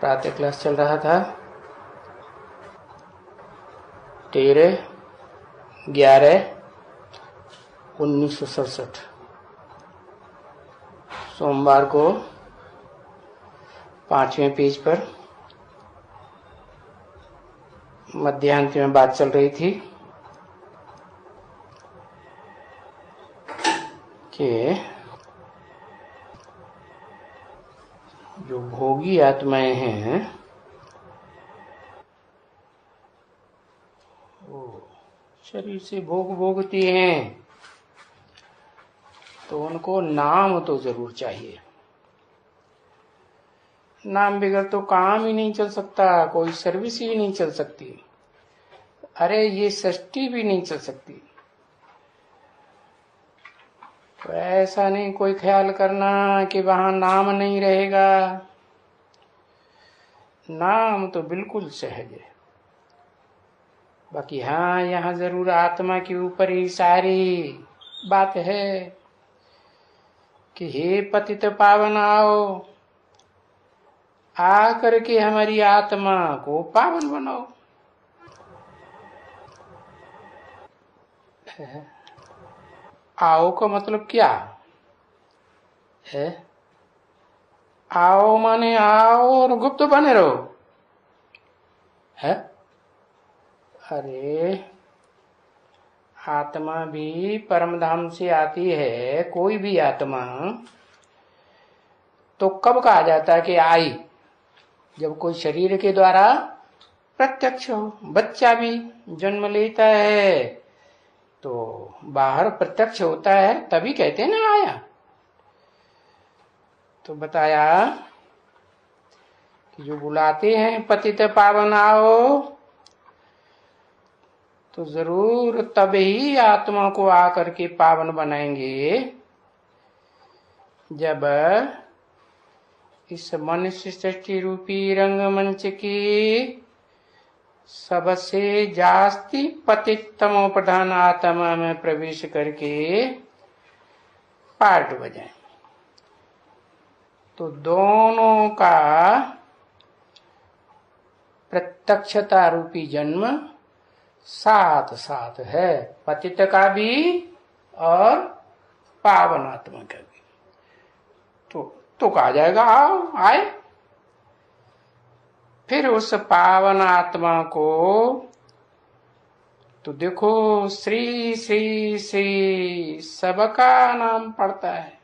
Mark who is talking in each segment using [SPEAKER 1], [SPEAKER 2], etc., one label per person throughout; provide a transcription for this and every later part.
[SPEAKER 1] प्रातः क्लास चल रहा था 13/11/1967 सोमवार को 5वें पेज पर मध्यांत में बात चल रही थी कि जो भोगी आत्माएं हैं वो शरीर से भोग भोगती हैं, तो उनको नाम तो जरूर चाहिए। नाम बगैर तो काम ही नहीं चल सकता, कोई सर्विस ही नहीं चल सकती, अरे ये सृष्टि भी नहीं चल सकती। तो ऐसा नहीं कोई ख्याल करना कि वहां नाम नहीं रहेगा। नाम तो बिल्कुल सहज है, बाकी हाँ यहाँ जरूर आत्मा के ऊपर ही सारी बात है कि हे पतित पावन आओ, आ करके हमारी आत्मा को पावन बनाओ। आओ का मतलब क्या है? आओ माने आओ और गुप्त बने रहो है? अरे आत्मा भी परम धाम से आती है, कोई भी आत्मा तो कब कहा जाता है कि आई? जब कोई शरीर के द्वारा प्रत्यक्ष हो। बच्चा भी जन्म लेता है तो बाहर प्रत्यक्ष होता है, तभी कहते हैं ना आया। तो बताया कि जो बुलाते हैं पतित पावन आओ, तो जरूर तभी आत्मा को आकर के पावन बनाएंगे जब इस मनुष्य सृष्टि रूपी रंगमंच की सबसे जास्ती पतितमो प्रधान आत्मा में प्रवेश करके पार्ट बजाएं। तो दोनों का प्रत्यक्षता रूपी जन्म साथ साथ है, पतित का भी और पावन आत्मा का भी। तो कहा जाएगा आओ आए। फिर उस पावन आत्मा को तो देखो श्री श्री श्री सबका नाम पड़ता है।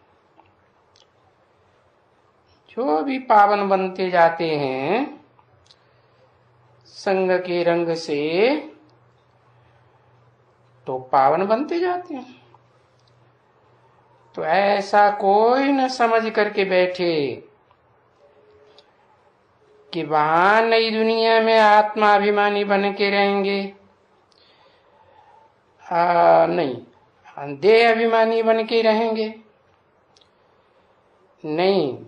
[SPEAKER 1] जो भी पावन बनते जाते हैं संग के रंग से, तो पावन बनते जाते हैं। तो ऐसा कोई न समझ करके बैठे कि वहां नई दुनिया में आत्माभिमानी बन के रहेंगे। नहीं, देह अभिमानी बन के रहेंगे। नहीं,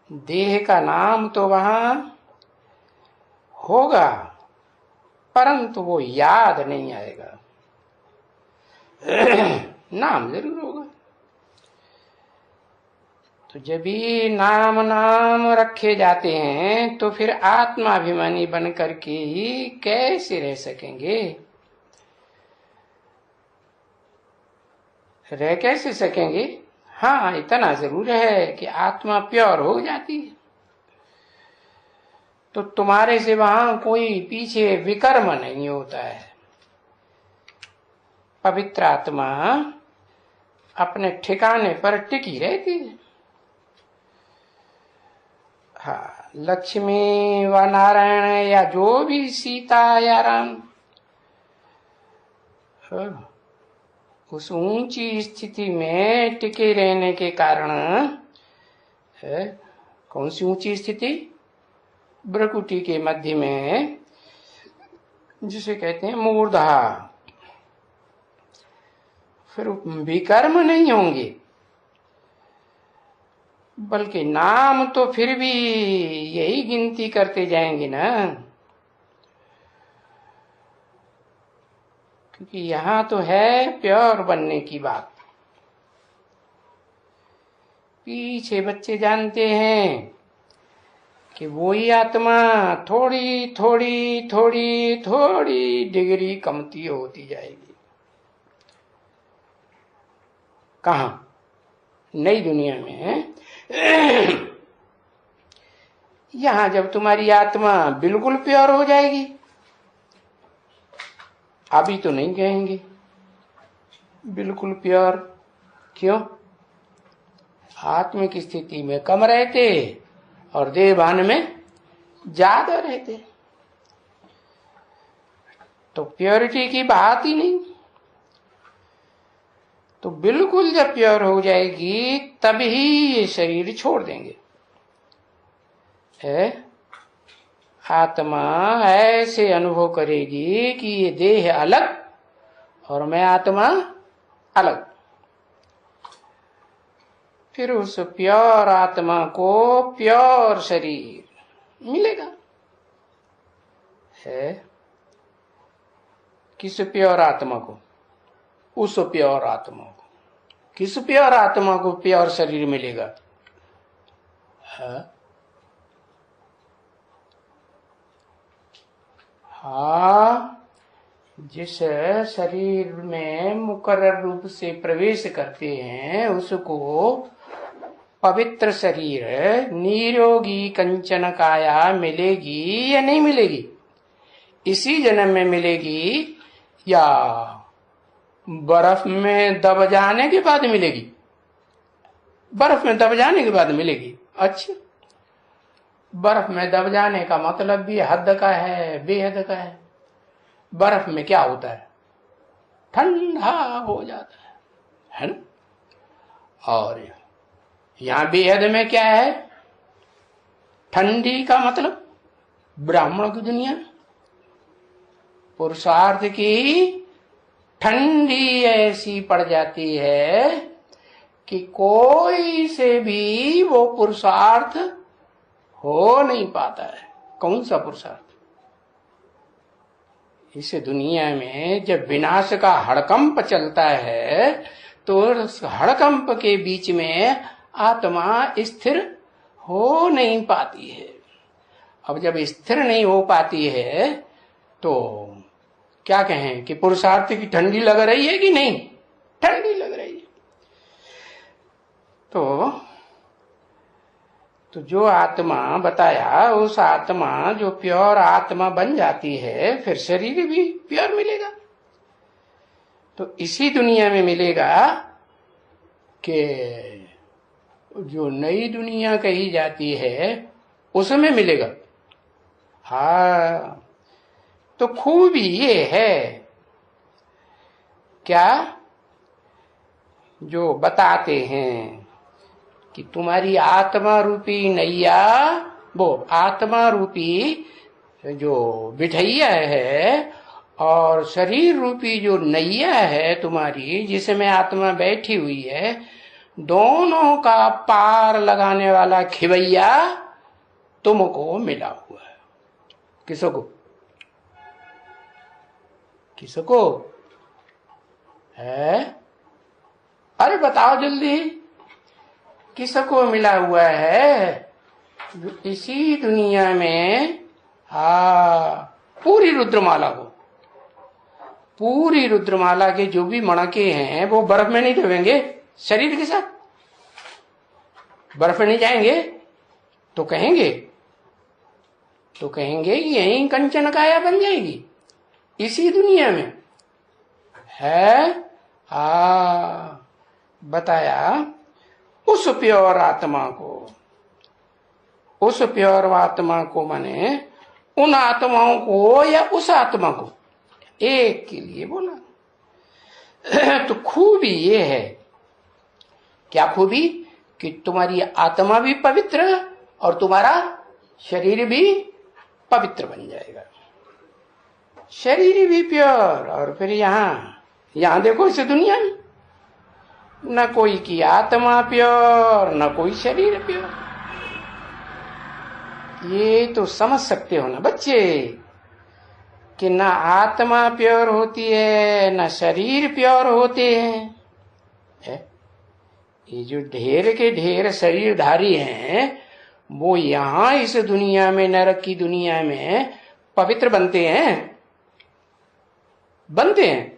[SPEAKER 1] देह का नाम तो वहां होगा परंतु वो याद नहीं आएगा। नाम जरूर होगा। तो जब भी नाम नाम रखे जाते हैं तो फिर आत्माभिमानी बन करके ही कैसे रह सकेंगे? रह कैसे सकेंगे? हाँ इतना जरूर है कि आत्मा प्योर हो जाती है तो तुम्हारे से वहां कोई पीछे विकर्म नहीं होता है। पवित्र आत्मा अपने ठिकाने पर टिकी रहती है। हाँ, लक्ष्मी व नारायण या जो भी सीता या राम, उस ऊंची स्थिति में टिके रहने के कारण है। कौन सी ऊंची स्थिति? भ्रकुटी के मध्य में, जिसे कहते हैं मूर्धा। फिर विकर्म नहीं होंगे, बल्कि नाम तो फिर भी यही गिनती करते जाएंगे ना, क्योंकि यहाँ तो है प्योर बनने की बात। पीछे बच्चे जानते हैं कि वही आत्मा थोड़ी थोड़ी थोड़ी थोड़ी डिग्री कमती होती जाएगी। कहा? नई दुनिया में। यहां जब तुम्हारी आत्मा बिल्कुल प्योर हो जाएगी, अभी तो नहीं कहेंगे बिल्कुल प्योर। क्यों? आत्मा की स्थिति में कम रहते और देहभान में ज्यादा रहते, तो प्योरिटी की बात ही नहीं। तो बिल्कुल जब प्योर हो जाएगी तभी ये शरीर छोड़ देंगे। आत्मा ऐसे अनुभव करेगी कि ये देह अलग और मैं आत्मा अलग। फिर उस प्योर आत्मा को प्योर शरीर मिलेगा। है किस प्योर आत्मा को? उस प्योर आत्मा को। किस प्योर आत्मा को प्योर शरीर मिलेगा? हाँ, जिस शरीर में मुकर्रर रूप से प्रवेश करते हैं उसको पवित्र शरीर निरोगी कंचन काया मिलेगी या नहीं मिलेगी? इसी जन्म में मिलेगी या बर्फ में दब जाने के बाद मिलेगी? बर्फ में दब जाने के बाद मिलेगी। अच्छा, बर्फ में दब जाने का मतलब भी हद का है, बेहद का है। बर्फ में क्या होता है? ठंडा हो जाता है ना? और यहां बेहद में क्या है? ठंडी का मतलब ब्राह्मण की दुनिया पुरुषार्थ की ठंडी ऐसी पड़ जाती है कि कोई से भी वो पुरुषार्थ हो नहीं पाता है। कौन सा पुरुषार्थ? इस दुनिया में जब विनाश का हड़कंप चलता है तो उस हड़कंप के बीच में आत्मा स्थिर हो नहीं पाती है। अब जब स्थिर नहीं हो पाती है तो क्या कहें कि पुरुषार्थ की ठंडी लग रही है कि नहीं? ठंडी लग रही है। तो जो आत्मा बताया, उस आत्मा जो प्योर आत्मा बन जाती है फिर शरीर भी प्योर मिलेगा। तो इसी दुनिया में मिलेगा कि जो नई दुनिया कही जाती है उसमें मिलेगा। हाँ, तो खूबी ये है क्या जो बताते हैं कि तुम्हारी आत्मा रूपी नैया, वो आत्मा रूपी जो बिठैया है और शरीर रूपी जो नैया है तुम्हारी, जिसमें आत्मा बैठी हुई है, दोनों का पार लगाने वाला खिवैया तुमको मिला हुआ है। किसको? किसको है? अरे बताओ जल्दी, किसको मिला हुआ है? इसी दुनिया में पूरी रुद्रमाला को, पूरी रुद्रमाला के जो भी मणके हैं वो बर्फ में नहीं दबेंगे। शरीर के साथ बर्फ में नहीं जाएंगे तो कहेंगे कि यही कंचन काया बन जाएगी। इसी दुनिया में है बताया उस प्योर आत्मा को, उस प्योर आत्मा को माने उन आत्माओं को या उस आत्मा को, एक के लिए बोला। तो खूबी ये है, क्या खूबी? कि तुम्हारी आत्मा भी पवित्र और तुम्हारा शरीर भी पवित्र बन जाएगा। शरीर भी प्योर। और फिर यहां देखो इस दुनिया में न कोई की आत्मा प्योर न कोई शरीर प्योर। ये तो समझ सकते हो ना बच्चे कि न आत्मा प्योर होती है न शरीर प्योर होते हैं। ये जो ढेर के ढेर शरीरधारी हैं वो यहां इस दुनिया में, नरक की दुनिया में पवित्र बनते हैं, बनते हैं?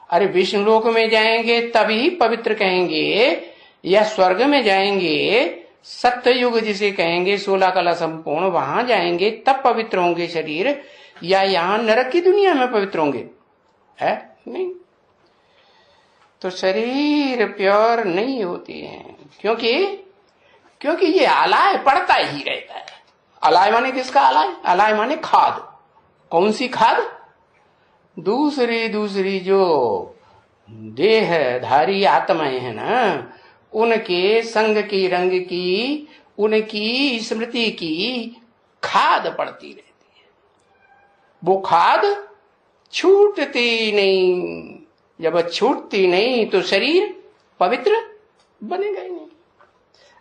[SPEAKER 1] अरे विष्णु लोक में जाएंगे तभी पवित्र कहेंगे, या स्वर्ग में जाएंगे, सत्य युग जिसे कहेंगे 16 कला संपूर्ण, वहां जाएंगे तब पवित्र होंगे शरीर, या यहां नरक की दुनिया में पवित्र होंगे? है नहीं। तो शरीर प्योर नहीं होती है, क्योंकि ये आलाय पड़ता ही रहता है। आलाय माने किसका आलाय? आलाय माने खाद। कौन सी खाद? दूसरी जो देहधारी आत्माएं हैं ना, उनके संग की, रंग की, उनकी स्मृति की खाद पड़ती रहती है। वो खाद छूटती नहीं। जब छूटती नहीं तो शरीर पवित्र बनेगा ही नहीं,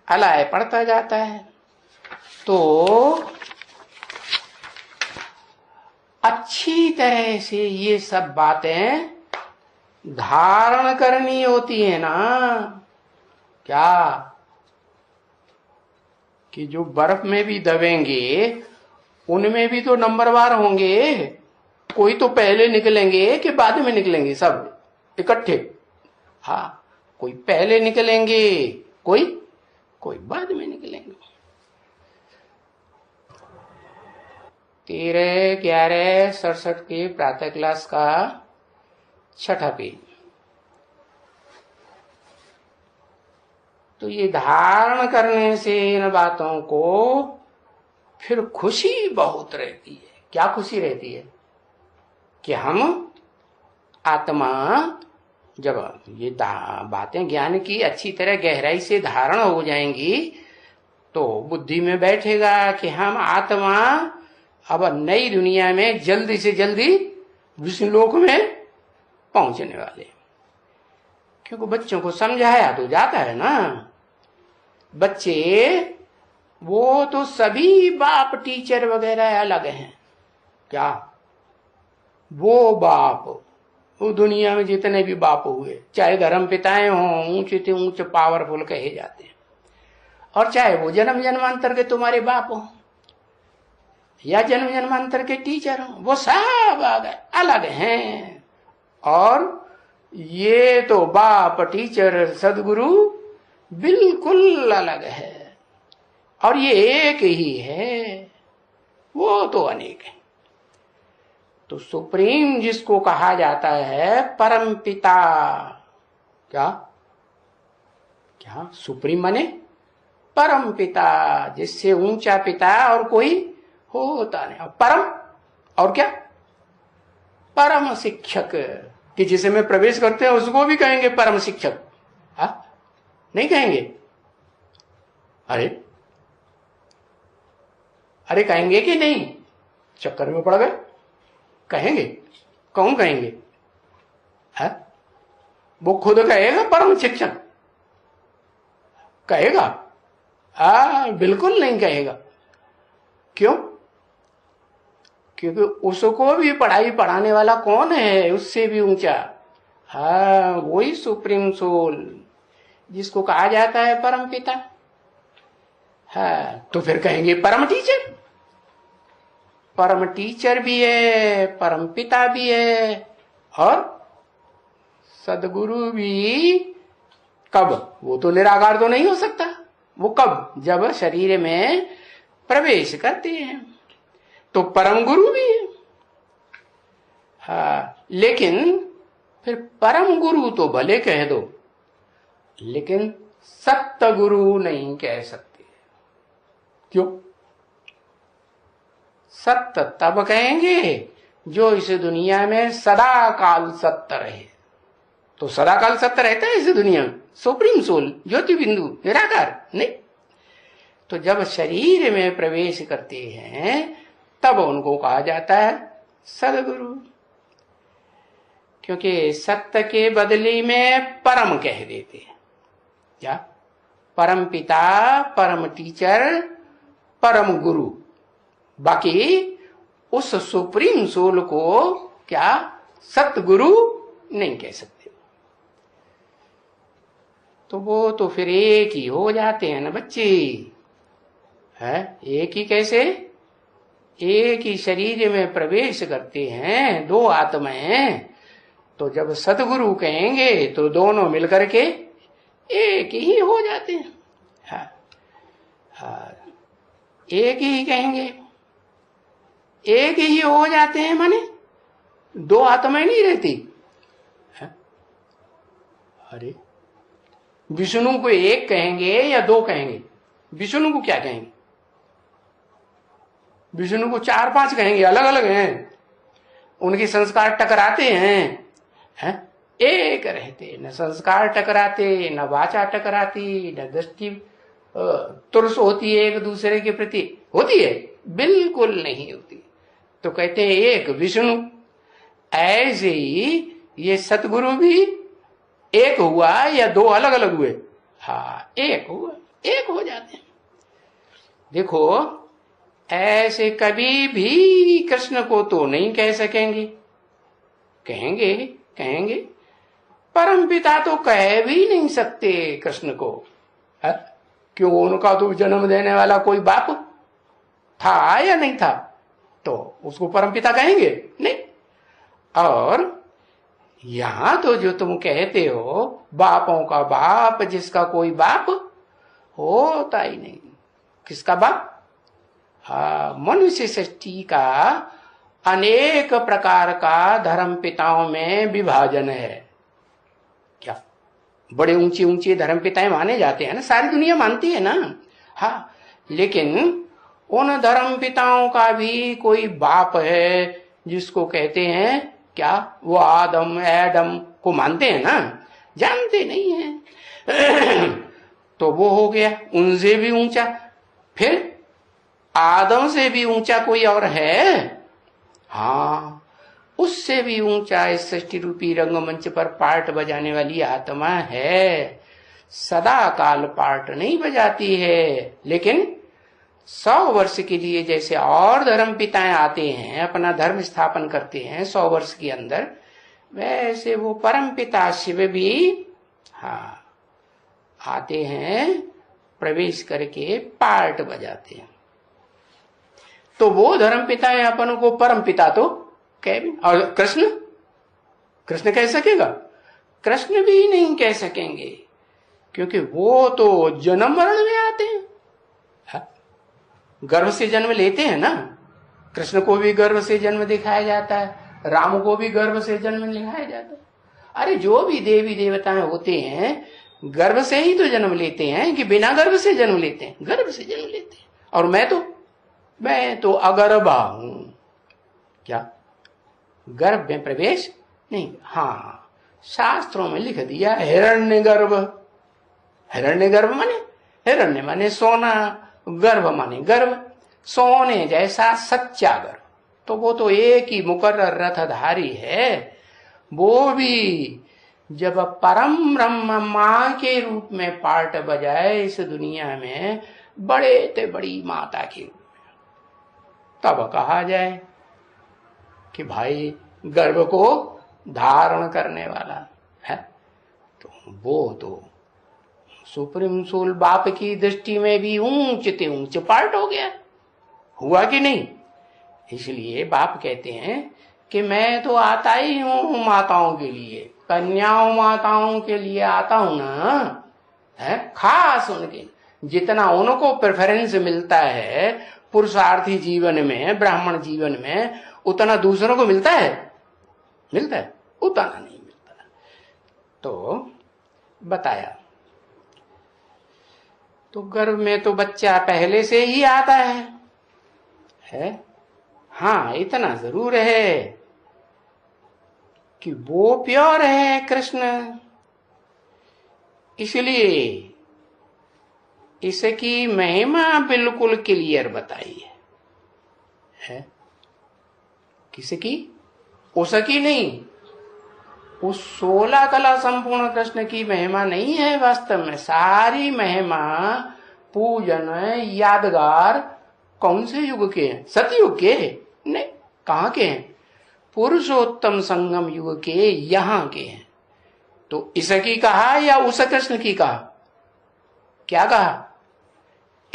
[SPEAKER 1] अलाय पड़ता जाता है। तो अच्छी तरह से ये सब बातें धारण करनी होती है ना। क्या कि जो बर्फ में भी दबेंगे उनमें भी तो नंबरवार होंगे। कोई तो पहले निकलेंगे कि बाद में निकलेंगे, सब इकट्ठे। हाँ, कोई पहले निकलेंगे, कोई बाद में निकलेंगे। 13/11/67 के प्रातः क्लास का 6ठा पेज। तो ये धारण करने से इन बातों को फिर खुशी बहुत रहती है। क्या खुशी रहती है? कि हम आत्मा जब ये बातें ज्ञान की अच्छी तरह गहराई से धारण हो जाएंगी तो बुद्धि में बैठेगा कि हम आत्मा अब नई दुनिया में जल्दी से जल्दी विष्णु लोक में पहुंचने वाले। क्योंकि बच्चों को समझाया तो जाता है ना। बच्चे वो तो सभी बाप टीचर वगैरह अलग हैं। क्या वो बाप, वो दुनिया में जितने भी बाप हुए, चाहे धर्म पिताएं हों, ऊंचे से ऊंचे पावरफुल कहे जाते हैं, और चाहे वो जन्म जन्मांतर के तुम्हारे बाप हो या जन्म जन्मांतर के टीचर हो, वो सब अलग हैं। और ये तो बाप टीचर सदगुरु बिल्कुल अलग है, और ये एक ही है, वो तो अनेक है। तो सुप्रीम जिसको कहा जाता है परम पिता, क्या सुप्रीम माने परम पिता, जिससे ऊंचा पिता और कोई होता नहीं। परम और क्या? परम शिक्षक, कि जिसे में प्रवेश करते हैं उसको भी कहेंगे परम शिक्षक। नहीं कहेंगे? अरे कहेंगे कि नहीं? चक्कर में पड़ गए। कहेंगे? कौन कहेंगे? वो खुद कहेगा परम शिक्षक? कहेगा? बिल्कुल नहीं कहेगा। क्यों? क्योंकि उसको भी पढ़ाई पढ़ाने वाला कौन है उससे भी ऊंचा? वही सुप्रीम सोल जिसको कहा जाता है परम पिता। तो फिर कहेंगे परम टीचर। परम टीचर भी है, परम पिता भी है, और सदगुरु भी। कब? वो तो निराकार तो नहीं हो सकता। वो कब? जब शरीर में प्रवेश करते हैं तो परम गुरु भी है। लेकिन फिर परम गुरु तो भले कह दो, लेकिन सत्य गुरु नहीं कह सकते। क्यों? सत्य तब कहेंगे जो इस दुनिया में सदा काल सत्य रहे। तो सदा काल सत्य रहता है इस दुनिया में? सुप्रीम सोल, ज्योति बिंदु, निराकार नहीं। तो जब शरीर में प्रवेश करते हैं तब उनको कहा जाता है सदगुरु। क्योंकि सत्य के बदले में परम कह देते हैं। क्या? परम पिता, परम टीचर, परम गुरु। बाकी उस सुप्रीम सोल को क्या सतगुरु नहीं कह सकते। तो वो तो फिर एक ही हो जाते हैं ना बच्चे। है एक ही कैसे? एक ही शरीर में प्रवेश करते हैं दो आत्माएं। तो जब सतगुरु कहेंगे तो दोनों मिलकर के एक ही हो जाते हैं। हाँ, हाँ, एक ही कहेंगे, एक ही हो जाते हैं, माने दो आत्माएं नहीं रहती। है? अरे विष्णु को एक कहेंगे या दो कहेंगे? विष्णु को क्या कहेंगे? विष्णु को 4-5 कहेंगे, अलग अलग हैं, उनके संस्कार टकराते हैं, एक रहते, न संस्कार टकराते, न वाचा टकराती, न दृष्टि तुरस होती है एक दूसरे के प्रति, होती है? बिल्कुल नहीं होती। तो कहते हैं एक विष्णु। ऐसे ही ये सतगुरु भी एक हुआ या दो अलग अलग हुए? हाँ, एक हुआ, एक हो जाते हैं। देखो ऐसे कभी भी कृष्ण को तो नहीं कह सकेंगे, कहेंगे कहेंगे, परमपिता तो कह भी नहीं सकते कृष्ण को। है? क्यों? उनका तो जन्म देने वाला कोई बाप था या नहीं था? तो उसको परमपिता कहेंगे नहीं। और यहां तो जो तुम कहते हो बापों का बाप, जिसका कोई बाप होता ही नहीं। किसका बाप? मनुष्य सृष्टि का अनेक प्रकार का धर्म पिताओं में विभाजन है। क्या बड़े ऊंचे ऊंचे धर्म पिताएं माने जाते हैं ना, सारी दुनिया मानती है ना। हाँ, लेकिन उन धर्म पिताओं का भी कोई बाप है जिसको कहते हैं क्या? वो आदम एडम को मानते हैं ना, जानते नहीं है। तो वो हो गया उनसे भी ऊंचा। फिर आदम से भी ऊंचा कोई और है? हाँ, उससे भी ऊंचा इस सृष्टि रूपी रंगमंच पर पार्ट बजाने वाली आत्मा है। सदा काल पार्ट नहीं बजाती है, लेकिन 100 वर्ष के लिए जैसे और धर्म पिताएं आते हैं, अपना धर्म स्थापन करते हैं 100 वर्ष के अंदर, वैसे वो परम पिता शिव भी हाँ आते हैं, प्रवेश करके पार्ट बजाते हैं। तो वो धर्म पिता है अपन को परम पिता तो कह भी। और कृष्ण, कृष्ण कह सकेगा? कृष्ण भी नहीं कह सकेंगे, क्योंकि वो तो जन्म मरण में आते हैं। गर्भ से जन्म लेते हैं ना। कृष्ण को भी गर्भ से जन्म दिखाया जाता है, राम को भी गर्भ से जन्म दिखाया जाता है। अरे जो भी देवी देवताएं होते हैं गर्भ से ही तो जन्म लेते हैं, कि बिना गर्भ से जन्म लेते हैं? गर्भ से जन्म लेते हैं। और मैं तो अगर्भा हूं। क्या गर्भ में प्रवेश नहीं? हाँ, शास्त्रों में लिख दिया हिरण्यगर्भ। हिरण्यगर्भ माने, हिरण्य माने सोना, गर्भ माने गर्भ, सोने जैसा सच्चा गर्भ। तो वो तो एक ही मुकर्रर रथधारी है। वो भी जब परम ब्रह्म मां के रूप में पार्ट बजाए इस दुनिया में, बड़े ते बड़ी माता के रूप में, तब कहा जाए कि भाई गर्भ को धारण करने वाला है। तो वो तो सुप्रीम सोल बाप की दृष्टि में भी ऊंचते ऊंच पार्ट हो गया, हुआ कि नहीं? इसलिए बाप कहते हैं कि मैं तो आता ही हूं माताओं के लिए, कन्याओं माताओं के लिए आता हूं ना, है खास उनके। जितना उनको प्रेफरेंस मिलता है पुरुषार्थी जीवन में, ब्राह्मण जीवन में, उतना दूसरों को मिलता है? मिलता है? उतना नहीं मिलता। तो बताया, तो गर्भ में तो बच्चा पहले से ही आता है? हाँ, इतना जरूर है कि वो प्योर है कृष्ण, इसलिए इसकी महिमा बिल्कुल क्लियर बताई है। किसकी? उसकी नहीं, उस 16 कला संपूर्ण कृष्ण की महिमा नहीं है। वास्तव में सारी महिमा पूजन यादगार कौन से युग के हैं? सतयुग के नहीं, कहां के हैं? पुरुषोत्तम संगम युग के, यहां के हैं। तो इसकी कहा या उस कृष्ण की कहा? क्या कहा?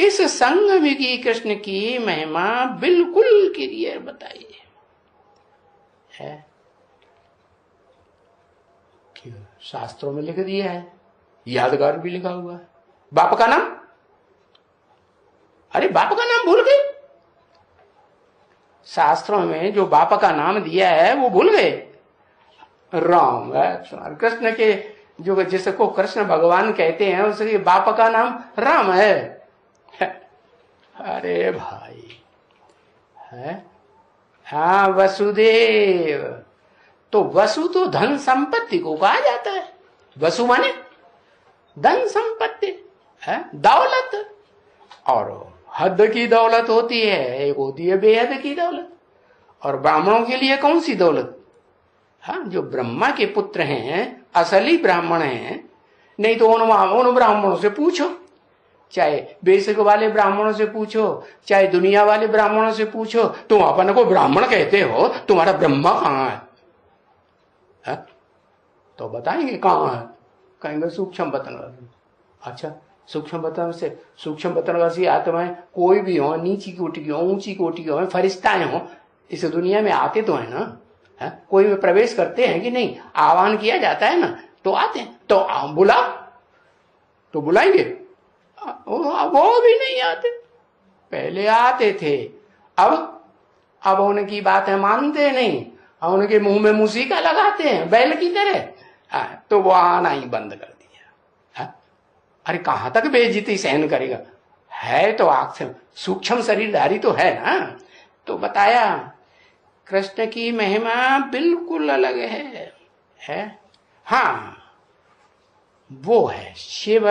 [SPEAKER 1] इस संगम की कृष्ण की महिमा बिल्कुल क्लियर बताई है। शास्त्रों में लिख दिया है, यादगार भी लिखा हुआ है। बाप का नाम, अरे बाप का नाम भूल गए? शास्त्रों में जो बाप का नाम दिया है वो भूल गए? राम है कृष्ण के, जो जिसको कृष्ण भगवान कहते हैं उसके बाप का नाम राम है। अरे भाई है। हाँ वसुदेव, तो वसु तो धन संपत्ति को कहा जाता है। वसु माने धन संपत्ति है, दौलत। और हद की दौलत होती है, एक होती है बेहद की दौलत। और ब्राह्मणों के लिए कौन सी दौलत? हाँ, जो ब्रह्मा के पुत्र हैं, असली ब्राह्मण हैं। नहीं तो उन ब्राह्मणों से पूछो, चाहे बेसिक वाले ब्राह्मणों से पूछो, चाहे दुनिया वाले ब्राह्मणों से पूछो, तुम अपन को ब्राह्मण कहते हो, तुम्हारा ब्रह्मा कहाँ है? तो बताएंगे कहाँ है, कहेंगे सूक्ष्म बतन। अच्छा, सूक्ष्म बतन से सूक्ष्म बतनवासी आत्माएं कोई भी हो, नीची कोटि की हो, ऊंची कोटि की हो, फरिश्ताएं हो, इस दुनिया में आते तो है ना। है? कोई में प्रवेश करते हैं कि नहीं? आह्वान किया जाता है ना, तो आते हैं। तो बुला, तो बुलाएंगे? वो भी नहीं आते। पहले आते थे, अब उनकी बातें मानते नहीं, उनके मुंह में मूसिका लगाते हैं बैल की तरह। तो वो आना ही बंद कर दिया। अरे कहां तक बेइज्जती सहन करेगा? है तो आंख से सूक्ष्म शरीरधारी तो है ना। तो बताया कृष्ण की महिमा बिल्कुल अलग है? हाँ, वो है शिव,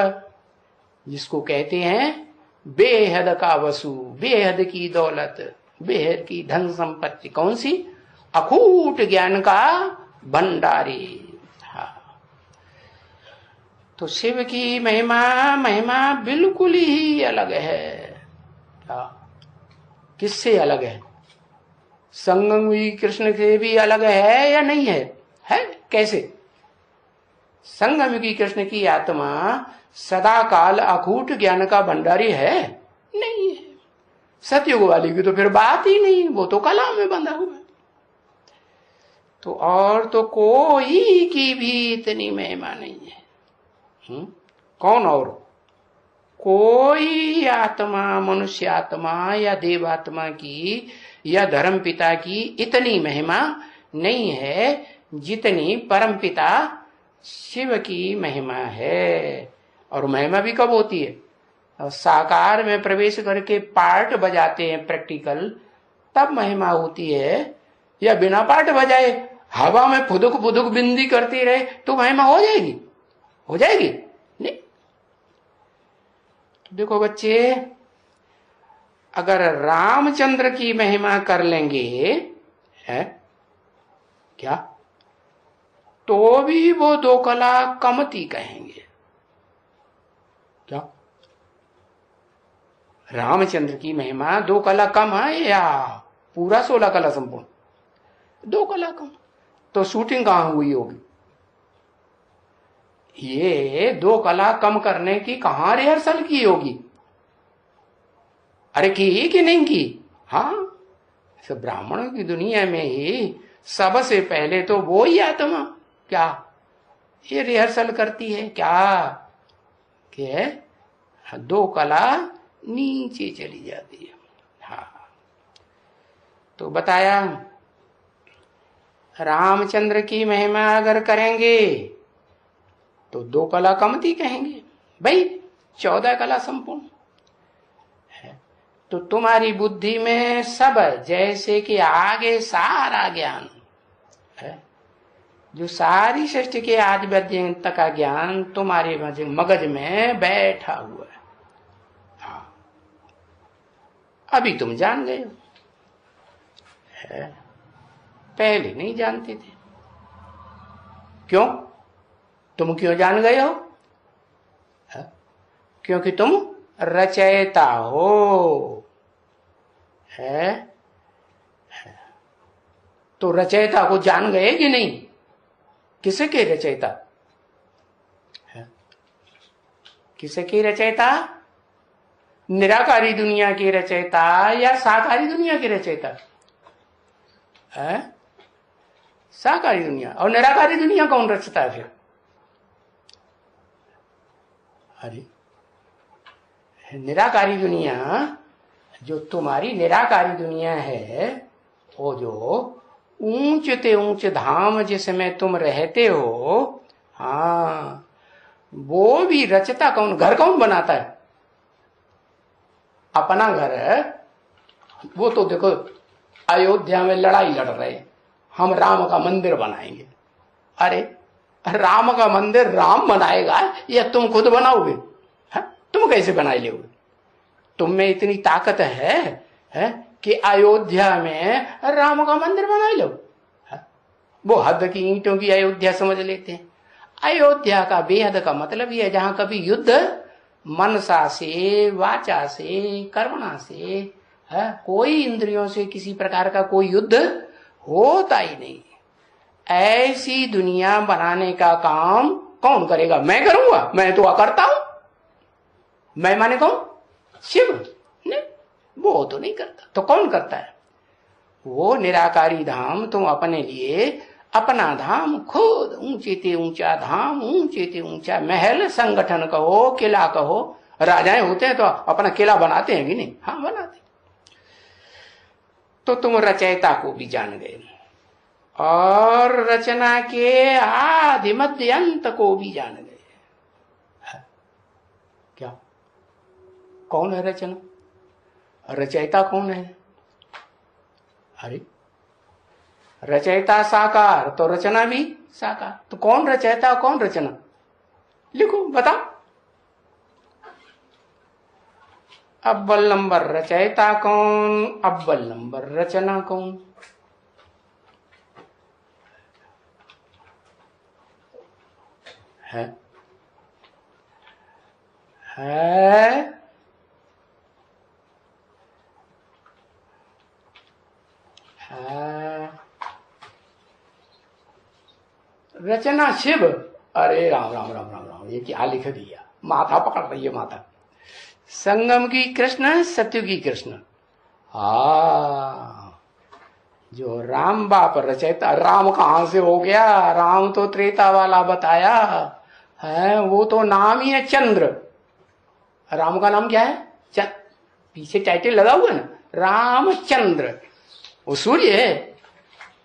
[SPEAKER 1] जिसको कहते हैं बेहद का वसु, बेहद की दौलत, बेहद की धन संपत्ति। कौन सी? अखूट ज्ञान का भंडारी। हाँ, तो शिव की महिमा बिल्कुल ही अलग है। किससे अलग है? संगम कृष्ण से भी अलग है या नहीं है? है कैसे? संगम की कृष्ण की आत्मा सदा काल अखूट ज्ञान का भंडारी है? नहीं है। सतयुग वाली की तो फिर बात ही नहीं, वो तो कला में बंधा हुआ है। तो और तो कोई की भी इतनी महिमा नहीं है। कौन? और कोई आत्मा, मनुष्य आत्मा या देवात्मा की या धर्म पिता की इतनी महिमा नहीं है जितनी परम पिता शिव की महिमा है। और महिमा भी कब होती है? साकार में प्रवेश करके पार्ट बजाते हैं प्रैक्टिकल, तब महिमा होती है। या बिना पार्ट बजाए हवा में फुदुक फुदुक बिंदी करती रहे तो महिमा हो जाएगी? हो जाएगी नहीं। तो देखो बच्चे, अगर रामचंद्र की महिमा कर लेंगे है क्या, तो भी वो दो कला कमती कहेंगे। क्या? रामचंद्र की महिमा दो कला कम है या पूरा 16 कला संपूर्ण? दो कला कम। तो शूटिंग कहां हुई होगी? ये दो कला कम करने की कहां रिहर्सल की होगी? अरे की कि नहीं की? हाँ, ब्राह्मणों की दुनिया में ही सबसे पहले तो वो ही आत्मा क्या ये रिहर्सल करती है क्या कि दो कला नीचे चली जाती है। हाँ, तो बताया रामचंद्र की महिमा अगर करेंगे तो दो कला कमती कहेंगे भाई, 14 कला संपूर्ण है। तो तुम्हारी बुद्धि में सब जैसे कि आगे सारा ज्ञान है, जो सारी सृष्टि के आदि पर्यंत का ज्ञान तुम्हारे मगज में बैठा हुआ है। हाँ, अभी तुम जान गए हो, है पहले नहीं जानते थे। क्यों? तुम क्यों जान गए हो? क्योंकि तुम रचयिता हो। है? तो रचयिता को जान गए कि नहीं? किसके रचयिता? किसके रचयिता? निराकारी दुनिया के रचयिता या साकारी दुनिया के रचयिता? साकारी दुनिया। और निराकारी दुनिया कौन रचता है फिर? अरे निराकारी दुनिया, जो तुम्हारी निराकारी दुनिया है, वो जो ऊंचते ऊंच धाम जिसमें तुम रहते हो, हाँ, वो भी रचता कौन? घर कौन बनाता है? अपना घर है। वो तो देखो अयोध्या में लड़ाई लड़ रहे, हम राम का मंदिर बनाएंगे। अरे राम का मंदिर राम बनाएगा या तुम खुद बनाओगे? तुम कैसे बना लोगे? तुम में इतनी ताकत है कि अयोध्या में राम का मंदिर बना लो? वो हद की ईंटों की अयोध्या समझ लेते हैं। अयोध्या का बेहद का मतलब ये है जहां कभी युद्ध मनसा से, वाचा से, कर्मणा से, कोई इंद्रियों से किसी प्रकार का कोई युद्ध होता ही नहीं। ऐसी दुनिया बनाने का काम कौन करेगा? मैं करूंगा? मैं तो अकर्ता हूं। मैं माने कौन? शिव। नहीं, वो तो नहीं करता। तो कौन करता है? वो निराकारी धाम तुम अपने लिए, अपना धाम खुद, ऊंचे ते ऊंचा धाम, ऊंचे ते ऊंचा महल, संगठन कहो, किला कहो। राजाएं होते हैं तो अपना किला बनाते हैं कि नहीं? हाँ, बनाते। तो तुम रचयिता को भी जान गए और रचना के आदि मध्य अंत को भी जान गए। क्या? कौन है रचना? रचयिता कौन है? अरे रचयिता साकार, तो रचना भी साकार। तो कौन रचयिता, कौन रचना? लिखो, बताओ। अव्वल नंबर रचयिता कौन, अव्वल नंबर रचना कौन? है रचना शिव। अरे राम राम राम राम राम, ये क्या लिख दिया? माथा पकड़ रही है माथा। संगम की कृष्ण, सत्य की कृष्ण। जो राम बाप रचयिता, राम कहां से हो गया? राम तो त्रेता वाला बताया है, वो तो नाम ही है चंद्र। राम का नाम क्या है? पीछे टाइटल लगा हुआ है ना, रामचंद्र। वो सूर्य है।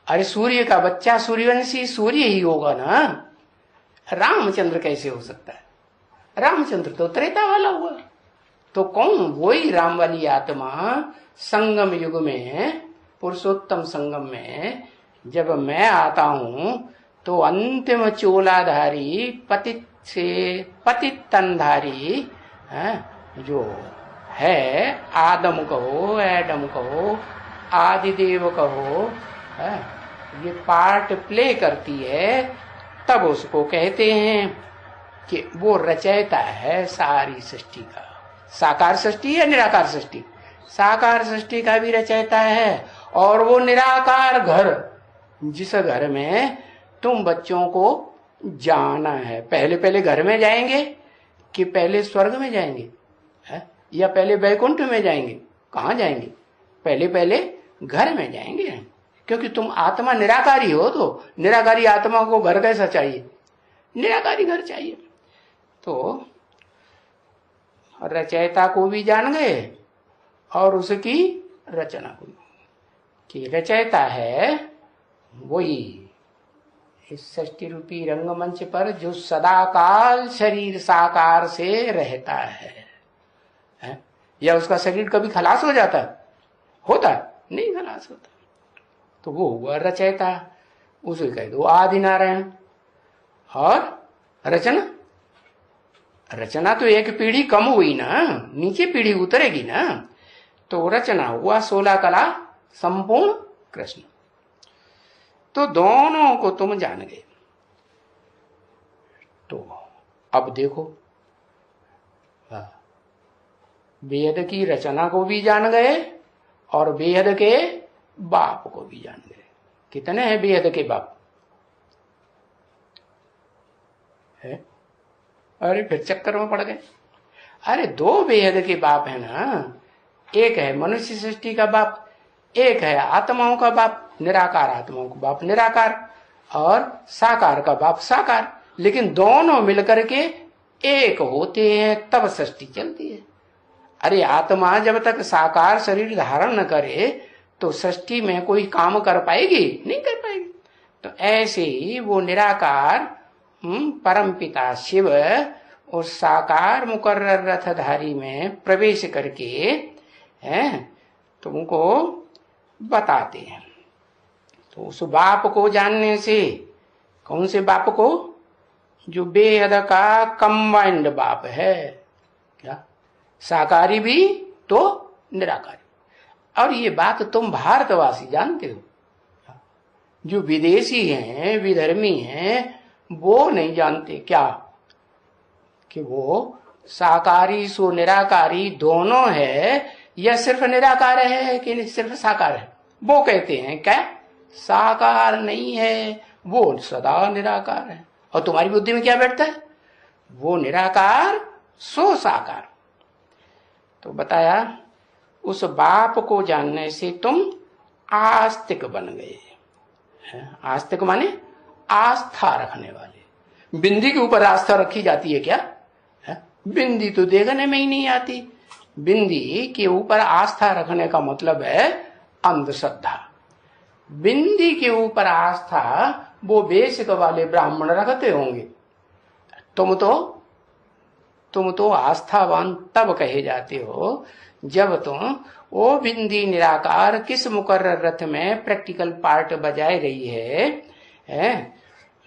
[SPEAKER 1] अरे सूर्य का बच्चा सूर्यवंशी सूर्य ही होगा ना। रामचंद्र कैसे हो सकता है? रामचंद्र तो त्रेता वाला हुआ। तो कौन? वही राम वाली आत्मा संगम युग में, पुरुषोत्तम संगम में जब मैं आता हूं तो अंतिम चोलाधारी, पतित से पतित तनधारी जो है, आदम कहो, एडम कहो, आदिदेव कहो, ये पार्ट प्ले करती है, तब उसको कहते हैं कि वो रचयिता है सारी सृष्टि का। साकार सृष्टि या निराकार सृष्टि? साकार सृष्टि का भी रचयिता है। और वो निराकार घर, जिस घर में तुम बच्चों को जाना है, पहले पहले घर में जाएंगे कि पहले स्वर्ग में जाएंगे या पहले वैकुंठ में जाएंगे? कहां जाएंगे? पहले पहले घर में जाएंगे, क्योंकि तुम आत्मा निराकारी हो। तो निराकारी आत्मा को घर कैसा चाहिए? निराकारी घर चाहिए। तो रचयिता को भी जान गए और उसकी रचना को, कि रचयिता है वही इस सृष्टि रूपी रंगमंच पर जो सदाकाल शरीर साकार से रहता है। या उसका शरीर कभी खलास हो जाता है? होता है? नहीं खलास होता। तो वो हुआ रचयिता। उसे कह दो आदि नारायण। और रचना, रचना तो एक पीढ़ी कम हुई ना, नीचे पीढ़ी उतरेगी ना। तो रचना हुआ 16 कला संपूर्ण कृष्ण। तो दोनों को तुम जान गए। तो अब देखो, बेहद की रचना को भी जान गए और बेहद के बाप को भी जान गए। कितने हैं बेहद के बाप? है? अरे फिर चक्कर में पड़ गए। अरे दो बेहद के बाप है ना, एक है मनुष्य सृष्टि का बाप, एक है आत्माओं का बाप, निराकार आत्माओं का बाप निराकार, और साकार का बाप साकार। लेकिन दोनों मिलकर के एक होते हैं तब सृष्टि चलती है। अरे आत्मा जब तक साकार शरीर धारण न करे तो सृष्टि में कोई काम कर पाएगी? नहीं कर पाएगी। तो ऐसे ही वो निराकार परम पिता शिव उस साकार मुकर्रर रथधारी में प्रवेश करके हैं तुमको बताते हैं। तो उस बाप को जानने से, कौन से बाप को? जो बेहद का कंबाइंड बाप है, क्या साकारी भी तो निराकारी। और ये बात तुम भारतवासी जानते हो, जो विदेशी हैं, विधर्मी हैं, वो नहीं जानते क्या कि वो साकारी सो निराकारी दोनों है, या सिर्फ निराकार है कि सिर्फ साकार है? वो कहते हैं क्या साकार नहीं है, वो सदा निराकार है। और तुम्हारी बुद्धि में क्या बैठता है? वो निराकार सो साकार। तो बताया उस बाप को जानने से तुम आस्तिक बन गए। आस्तिक माने आस्था रखने वाले। बिंदी के ऊपर आस्था रखी जाती है क्या? बिंदी तो देखने में ही नहीं आती। बिंदी के ऊपर आस्था रखने का मतलब है अंधश्रद्धा। बिंदी के ऊपर आस्था वो बेसिक वाले ब्राह्मण रखते होंगे। तुम तो आस्थावान तब कहे जाते हो जब तुम वो बिंदी निराकार किस मुकर्रर रथ में प्रैक्टिकल पार्ट बजाए रही है,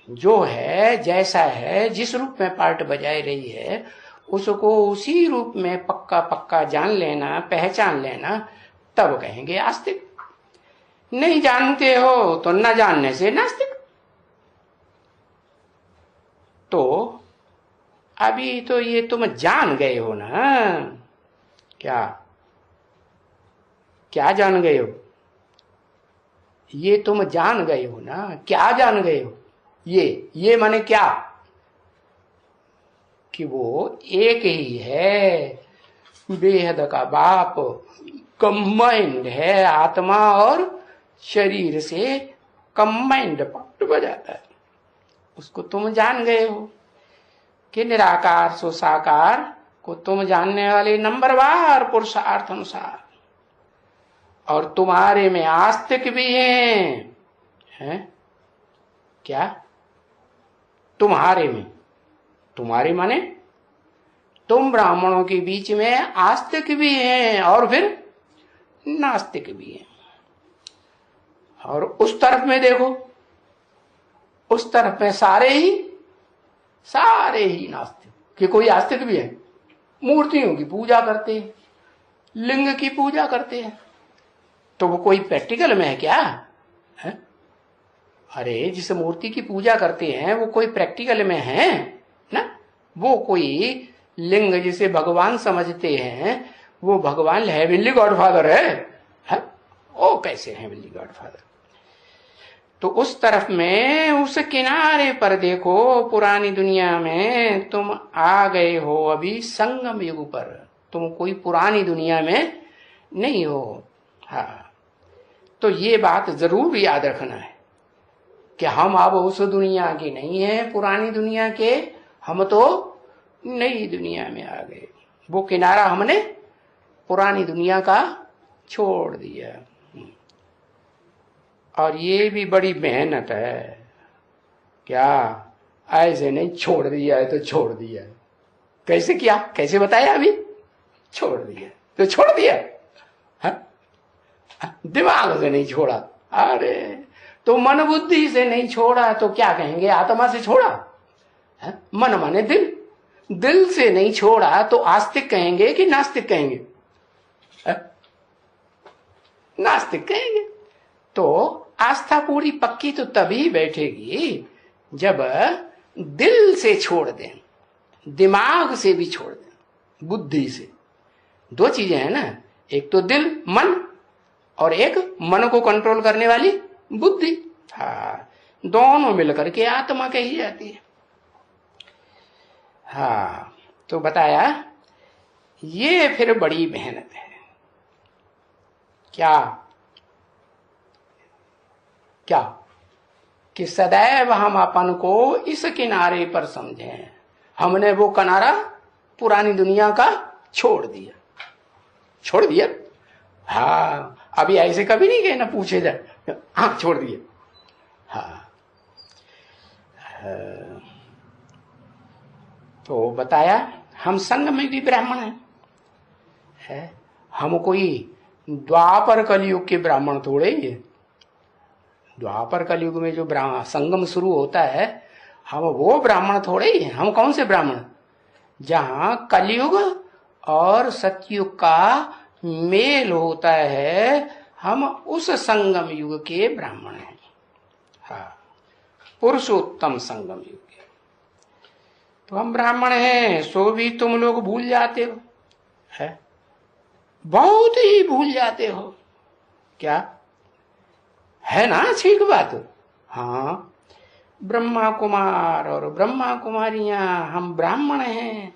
[SPEAKER 1] जो है जैसा है जिस रूप में पार्ट बजाए रही है उसको उसी रूप में पक्का पक्का जान लेना, पहचान लेना, तब कहेंगे आस्तिक। नहीं जानते हो तो न जानने से नास्तिक। तो अभी तो ये तुम जान गए हो ना। क्या जान गए हो? ये तुम जान गए हो ना। क्या जान गए हो? ये माने क्या? कि वो एक ही है, बेहद का बाप, कंबाइंड है, आत्मा और शरीर से कंबाइंड पार्ट बजाता है। उसको तुम जान गए हो कि निराकार सो साकार को तुम जानने वाले नंबरवार पुरुषार्थ अनुसार। और तुम्हारे में आस्तिक भी हैं? क्या? तुम्हारे में, तुम्हारे माने तुम ब्राह्मणों के बीच में आस्तिक भी हैं और फिर नास्तिक भी हैं। और उस तरफ में देखो, उस तरफ में सारे ही नास्तिक। कि कोई आस्तिक भी है? मूर्तियों की पूजा करते हैं, लिंग की पूजा करते हैं, तो वो कोई प्रैक्टिकल में है क्या? है? अरे जिस मूर्ति की पूजा करते हैं वो कोई प्रैक्टिकल में है ना? वो कोई लिंग जिसे भगवान समझते हैं, वो भगवान हेवनली गॉडफादर है? ओ कैसे हेवनली गॉडफादर? तो उस तरफ में, उस किनारे पर देखो, पुरानी दुनिया में तुम आ गए हो अभी संगम युग पर। तुम कोई पुरानी दुनिया में नहीं हो। हाँ, तो ये बात जरूर याद रखना है कि हम अब उस दुनिया के नहीं है, पुरानी दुनिया के, हम तो नई दुनिया में आ गए। वो किनारा हमने पुरानी दुनिया का छोड़ दिया। और ये भी बड़ी मेहनत है। क्या ऐसे नहीं छोड़ दिया है तो छोड़ दिया है? कैसे किया, कैसे बताया? अभी छोड़ दिया तो छोड़ दिया, दिमाग से नहीं छोड़ा। अरे तो मन बुद्धि से नहीं छोड़ा तो क्या कहेंगे? आत्मा से छोड़ा। मन माने दिल से नहीं छोड़ा तो आस्तिक कहेंगे कि नास्तिक कहेंगे? नास्तिक कहेंगे। तो आस्था पूरी पक्की तो तभी बैठेगी जब दिल से छोड़ दें, दिमाग से भी छोड़ दें, बुद्धि से। दो चीजें हैं ना, एक तो दिल मन और एक मन को कंट्रोल करने वाली बुद्धि। हाँ, दोनों मिलकर के आत्मा कही जाती है। हाँ, तो बताया ये फिर बड़ी मेहनत है। क्या क्या कि सदैव हम अपन को इस किनारे पर समझें। हमने वो किनारा पुरानी दुनिया का छोड़ दिया। हाँ, अभी ऐसे कभी नहीं गए ना पूछे जाए, हाँ छोड़ दिए। हाँ, तो बताया हम संग में भी ब्राह्मण है। हम कोई द्वापर कलयुग के ब्राह्मण थोड़े ही है। द्वापर कलयुग में जो संगम शुरू होता है, हम वो ब्राह्मण थोड़े ही हैं। हम कौन से ब्राह्मण? जहां कलयुग और सतयुग का मेल होता है, हम उस संगम युग के ब्राह्मण हैं। हाँ, पुरुषोत्तम संगम युग के तो हम ब्राह्मण हैं। सो भी तुम लोग भूल जाते हो, है बहुत ही भूल जाते हो। क्या है ना ठीक बात? हाँ, ब्रह्मा कुमार और ब्रह्मा कुमारियां हम ब्राह्मण हैं,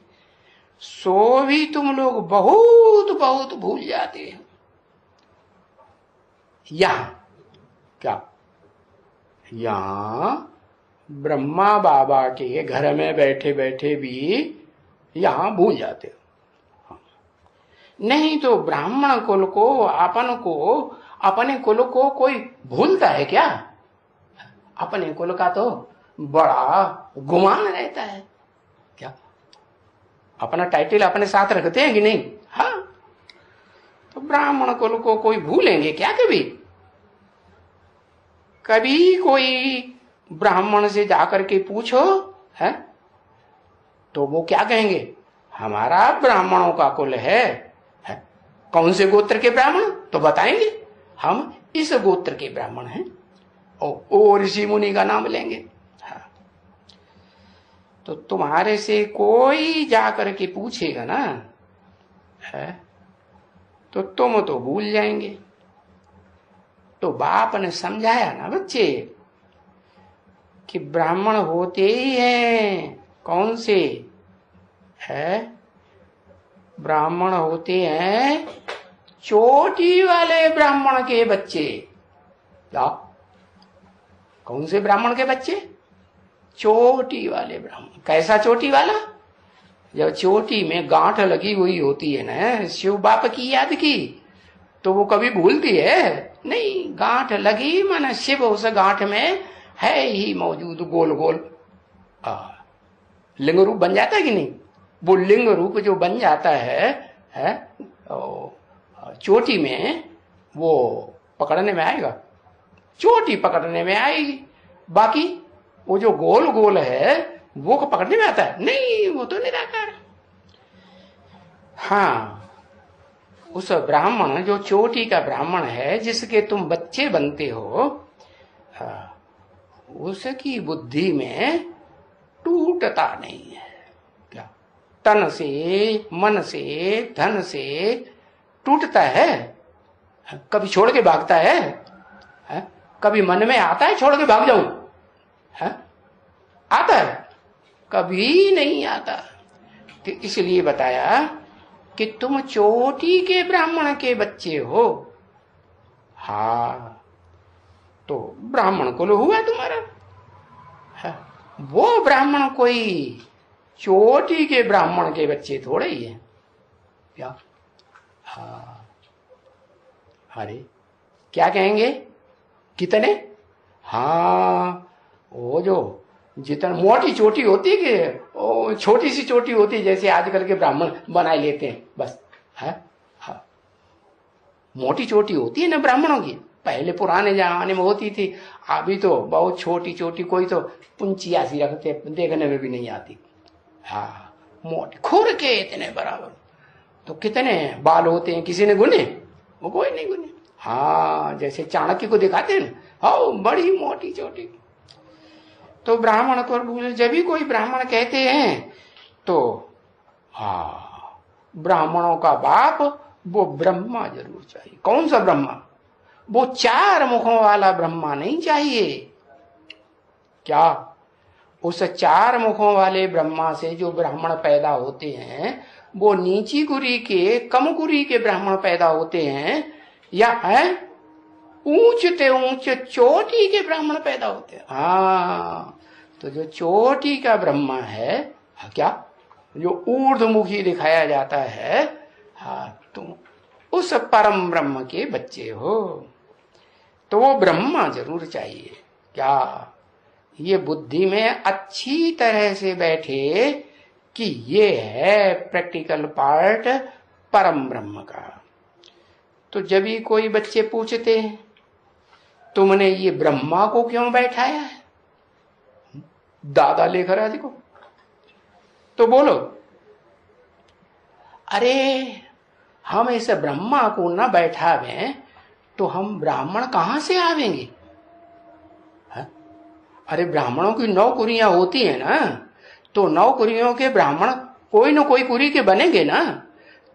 [SPEAKER 1] सो भी तुम लोग बहुत बहुत भूल जाते हो। यहां क्या, यहां ब्रह्मा बाबा के घर में बैठे बैठे भी यहां भूल जाते हो। नहीं तो ब्राह्मण कुल को, अपने कुल को कोई भूलता है क्या? अपने कुल का तो बड़ा गुमान रहता है। क्या अपना टाइटल अपने साथ रखते हैं कि नहीं? हाँ, तो ब्राह्मण कुल को कोई भूलेंगे क्या? कभी कोई ब्राह्मण से जाकर के पूछो है तो वो क्या कहेंगे? हमारा ब्राह्मणों का कुल है। कौन से गोत्र के ब्राह्मण? तो बताएंगे हम इस गोत्र के ब्राह्मण हैं, और ऋषि मुनि का नाम लेंगे। हाँ, तो तुम्हारे से कोई जाकर के पूछेगा ना है तो तुम तो भूल जाएंगे। तो बाप ने समझाया ना बच्चे कि ब्राह्मण होते ही हैं। कौन से है? ब्राह्मण होते हैं चोटी वाले ब्राह्मण के बच्चे। क्या? कौन से ब्राह्मण के बच्चे? चोटी वाले ब्राह्मण। कैसा चोटी वाला? जब चोटी में गांठ लगी हुई होती है ना, शिव बाप की याद की, तो वो कभी भूलती है नहीं। गांठ लगी माना शिव उस गांठ में है ही मौजूद। गोल गोल लिंग रूप बन जाता है कि नहीं? वो लिंग रूप जो बन जाता है चोटी में, वो पकड़ने में आएगा। चोटी पकड़ने में आएगी, बाकी वो जो गोल गोल है वो पकड़ने में आता है नहीं, वो तो निराकार। हाँ, उस ब्राह्मण जो चोटी का ब्राह्मण है, जिसके तुम बच्चे बनते हो, उसकी बुद्धि में टूटता नहीं है। क्या? तन से, मन से, धन से टूटता है? कभी छोड़ के भागता है? कभी मन में आता है छोड़ के भाग जाऊं? आता है? कभी नहीं आता। तो इसलिए बताया कि तुम चोटी के ब्राह्मण के बच्चे हो। हाँ, तो ब्राह्मण कुल हुआ तुम्हारा। वो ब्राह्मण कोई चोटी के ब्राह्मण के बच्चे थोड़े ही है। क्या? हाँ, अरे क्या कहेंगे? कितने? हाँ, वो जो जितना मोटी चोटी होती है कि छोटी सी चोटी होती है, जैसे आजकल के ब्राह्मण बनाए लेते हैं बस। है हाँ, मोटी चोटी होती है ना ब्राह्मणों की। पहले पुराने जमाने में होती थी, अभी तो बहुत छोटी छोटी, कोई तो पुंचिया सी रखते, देखने में भी नहीं आती। हाँ, मोटी खुर के इतने बराबर। तो कितने बाल होते हैं? किसी ने गुने? वो कोई नहीं गुने। हाँ, जैसे चाणक्य को दिखाते हैं ना, हाँ बड़ी मोटी चोटी। तो ब्राह्मण को जब भी कोई ब्राह्मण कहते हैं तो हाँ, ब्राह्मणों का बाप वो ब्रह्मा जरूर चाहिए। कौन सा ब्रह्मा? वो 4 मुखों वाला ब्रह्मा नहीं चाहिए। क्या? उस 4 मुखों वाले ब्रह्मा से जो ब्राह्मण पैदा होते हैं, वो नीची कुरी के, कम कुरी के ब्राह्मण पैदा होते हैं, या है ऊंचते ऊंचे चोटी के ब्राह्मण पैदा होते हैं? हाँ, तो जो चोटी का ब्रह्मा है, क्या जो ऊर्ध्वमुखी दिखाया जाता है, हाँ, तुम उस परम ब्रह्म के बच्चे हो। तो वो ब्रह्मा जरूर चाहिए। क्या ये बुद्धि में अच्छी तरह से बैठे कि ये है प्रैक्टिकल पार्ट परम ब्रह्म का। तो जब भी कोई बच्चे पूछते हैं तुमने ये ब्रह्मा को क्यों बैठाया है दादा लेकर आज को, तो बोलो अरे हम इस ब्रह्मा को न बैठावे तो हम ब्राह्मण कहां से आवेंगे? अरे ब्राह्मणों की 9 कुरियां होती है ना, तो 9 कुरियों के ब्राह्मण कोई न कोई कुरी के बनेंगे ना।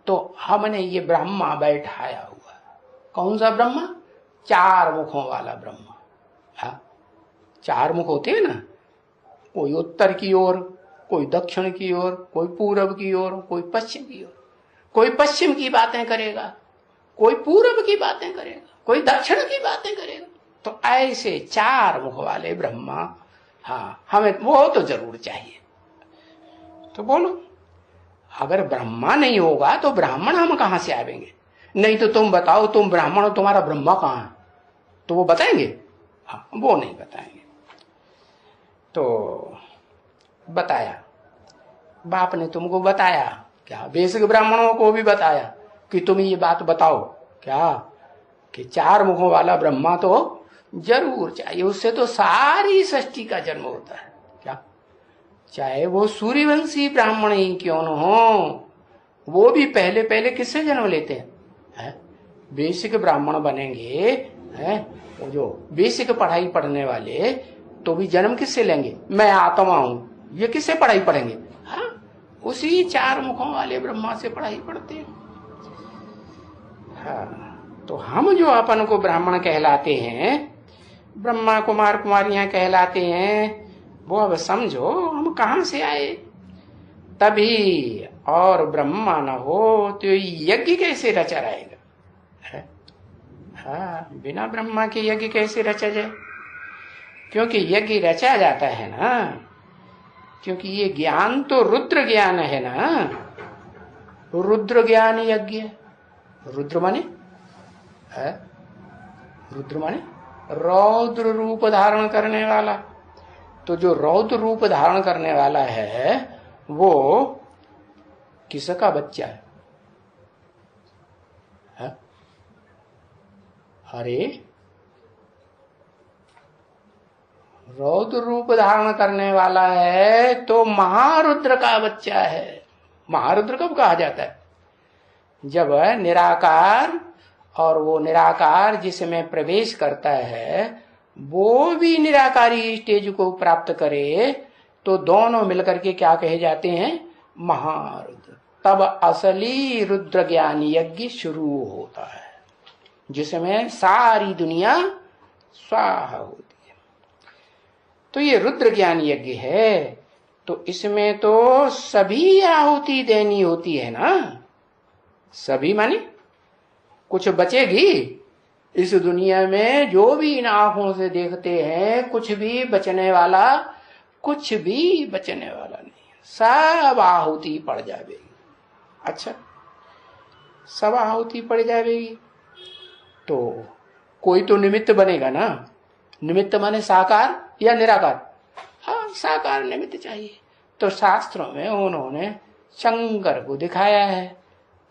[SPEAKER 1] तो हमने ये ब्रह्मा बैठाया हुआ। कौन सा ब्रह्मा? 4 मुखों वाला ब्रह्मा। हाँ, 4 मुख होते हैं ना, कोई उत्तर की ओर, कोई दक्षिण की ओर, कोई पूरब की ओर, कोई पश्चिम की ओर। कोई पश्चिम की बातें करेगा, कोई पूरब की बातें करेगा, कोई दक्षिण की बातें करेगा। तो ऐसे 4 मुख वाले ब्रह्मा, हाँ, हमें वो तो जरूर चाहिए। तो बोलो अगर ब्रह्मा नहीं होगा तो ब्राह्मण हम कहां से आवेंगे? नहीं तो तुम बताओ, तुम ब्राह्मण हो, तुम्हारा ब्रह्मा कहां है? तो वो बताएंगे? हाँ, वो नहीं बताएंगे। तो बताया, बाप ने तुमको बताया क्या? बेसिक ब्राह्मणों को भी बताया कि तुम ये बात बताओ क्या, कि 4 मुखों वाला ब्रह्मा तो जरूर चाहिए। उससे तो सारी सृष्टि का जन्म होता है। क्या, चाहे वो सूर्यवंशी ब्राह्मण ही क्यों न हो, वो भी पहले पहले किससे जन्म लेते हैं? बेसिक ब्राह्मण बनेंगे, हैं, वो जो बेसिक पढ़ाई पढ़ने वाले तो भी जन्म किससे लेंगे? मैं आत्मा हूं, ये किससे पढ़ाई पढ़ेंगे? हाँ, उसी 4 मुखों वाले ब्रह्मा से पढ़ाई पढ़ते हैं। हाँ, तो हम जो अपन को ब्राह्मण कहलाते हैं, ब्रह्मा कुमार कुमारियां कहलाते हैं, वो अब समझो हम कहां से आए। तभी और ब्रह्मा न हो तो यज्ञ कैसे रचा रहेगा? हाँ, बिना ब्रह्मा के यज्ञ कैसे रचा जाए? क्योंकि यज्ञ रचा जाता है ना, क्योंकि ये ज्ञान तो रुद्र ज्ञान है ना। रुद्र ज्ञान यज्ञ। रुद्र माने है, रुद्र माने रौद्र रूप धारण करने वाला। तो जो रौद्र रूप धारण करने वाला है वो किसका बच्चा है? अरे रौद्र रूप धारण करने वाला है तो महारुद्र का बच्चा है। महारुद्र कब कहा जाता है? जब निराकार और वो निराकार जिसमें प्रवेश करता है वो भी निराकारी स्टेज को प्राप्त करे तो दोनों मिलकर के क्या कहे जाते हैं? महारुद्र। तब असली रुद्र ज्ञान यज्ञ शुरू होता है, जिसमें सारी दुनिया स्वाहा होती है। तो ये रुद्र ज्ञान यज्ञ है, तो इसमें तो सभी आहुति देनी होती है ना। सभी माने कुछ बचेगी इस दुनिया में? जो भी इन आंखों से देखते हैं कुछ भी बचने वाला, कुछ भी बचने वाला नहीं, सब आहुति पड़ जाएगी। अच्छा, सब आहुति पड़ जाएगी तो कोई तो निमित्त बनेगा ना। निमित्त माने साकार या निराकार? हाँ, साकार निमित्त चाहिए। तो शास्त्रों में उन्होंने शंकर को दिखाया है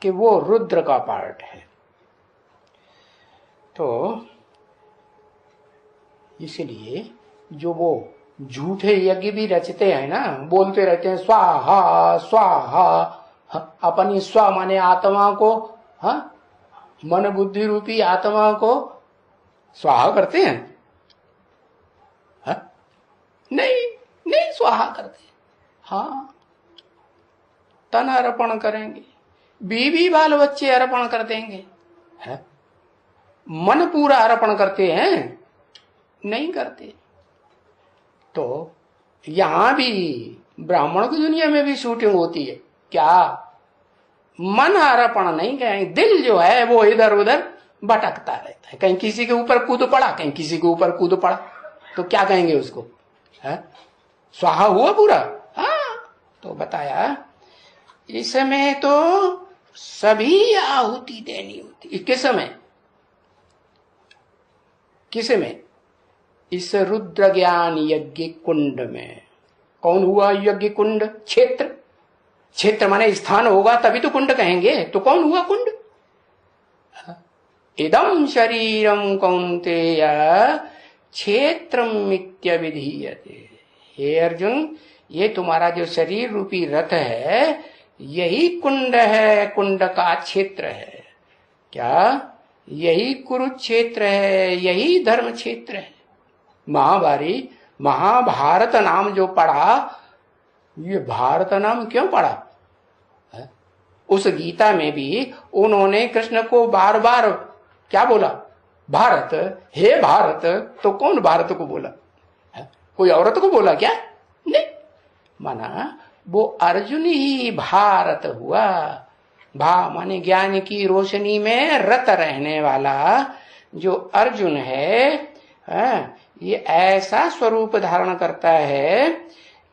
[SPEAKER 1] कि वो रुद्र का पार्ट है। तो इसलिए जो वो झूठे यज्ञ भी रचते हैं ना, बोलते रहते हैं स्वाहा स्वाहा, अपनी स्व माने आत्मा को, हाँ, मन बुद्धि रूपी आत्मा को स्वाहा करते हैं। हाँ? नहीं नहीं स्वाहा करते। हाँ, तन अर्पण करेंगे, बीवी बाल बच्चे अर्पण कर देंगे। है? मन पूरा अर्पण करते हैं? नहीं करते। तो यहां भी ब्राह्मण की दुनिया में भी शूटिंग होती है क्या? मन अर्पण नहीं कहेंगे, दिल जो है वो इधर उधर भटकता रहता है, कहीं किसी के ऊपर कूद पड़ा, कहीं किसी के ऊपर कूद पड़ा, तो क्या कहेंगे उसको, है स्वाहा हुआ पूरा। हाँ, तो बताया इसमें तो सभी आहुति देनी होती। किस में, किस में, इस रुद्र ज्ञान यज्ञ कुंड में। कौन हुआ यज्ञ कुंड, क्षेत्र, क्षेत्र माने स्थान होगा तभी तो कुंड कहेंगे, तो कौन हुआ कुंड। इदम शरीरम कौन्तेय क्षेत्रम इत्यभिधीयते। हे अर्जुन, ये तुम्हारा जो शरीर रूपी रथ है यही कुंड है, कुंड का क्षेत्र है। क्या, यही कुरुक्षेत्र है, यही धर्म क्षेत्र है। महाभारत नाम जो पढ़ा, ये भारत नाम क्यों पढ़ा है? उस गीता में भी उन्होंने कृष्ण को बार बार क्या बोला, भारत, हे भारत। तो कौन भारत को बोला है? कोई औरत को बोला क्या? नहीं, माना वो अर्जुन ही भारत हुआ। भा माने ज्ञान की रोशनी में रत रहने वाला जो अर्जुन है, ये ऐसा स्वरूप धारण करता है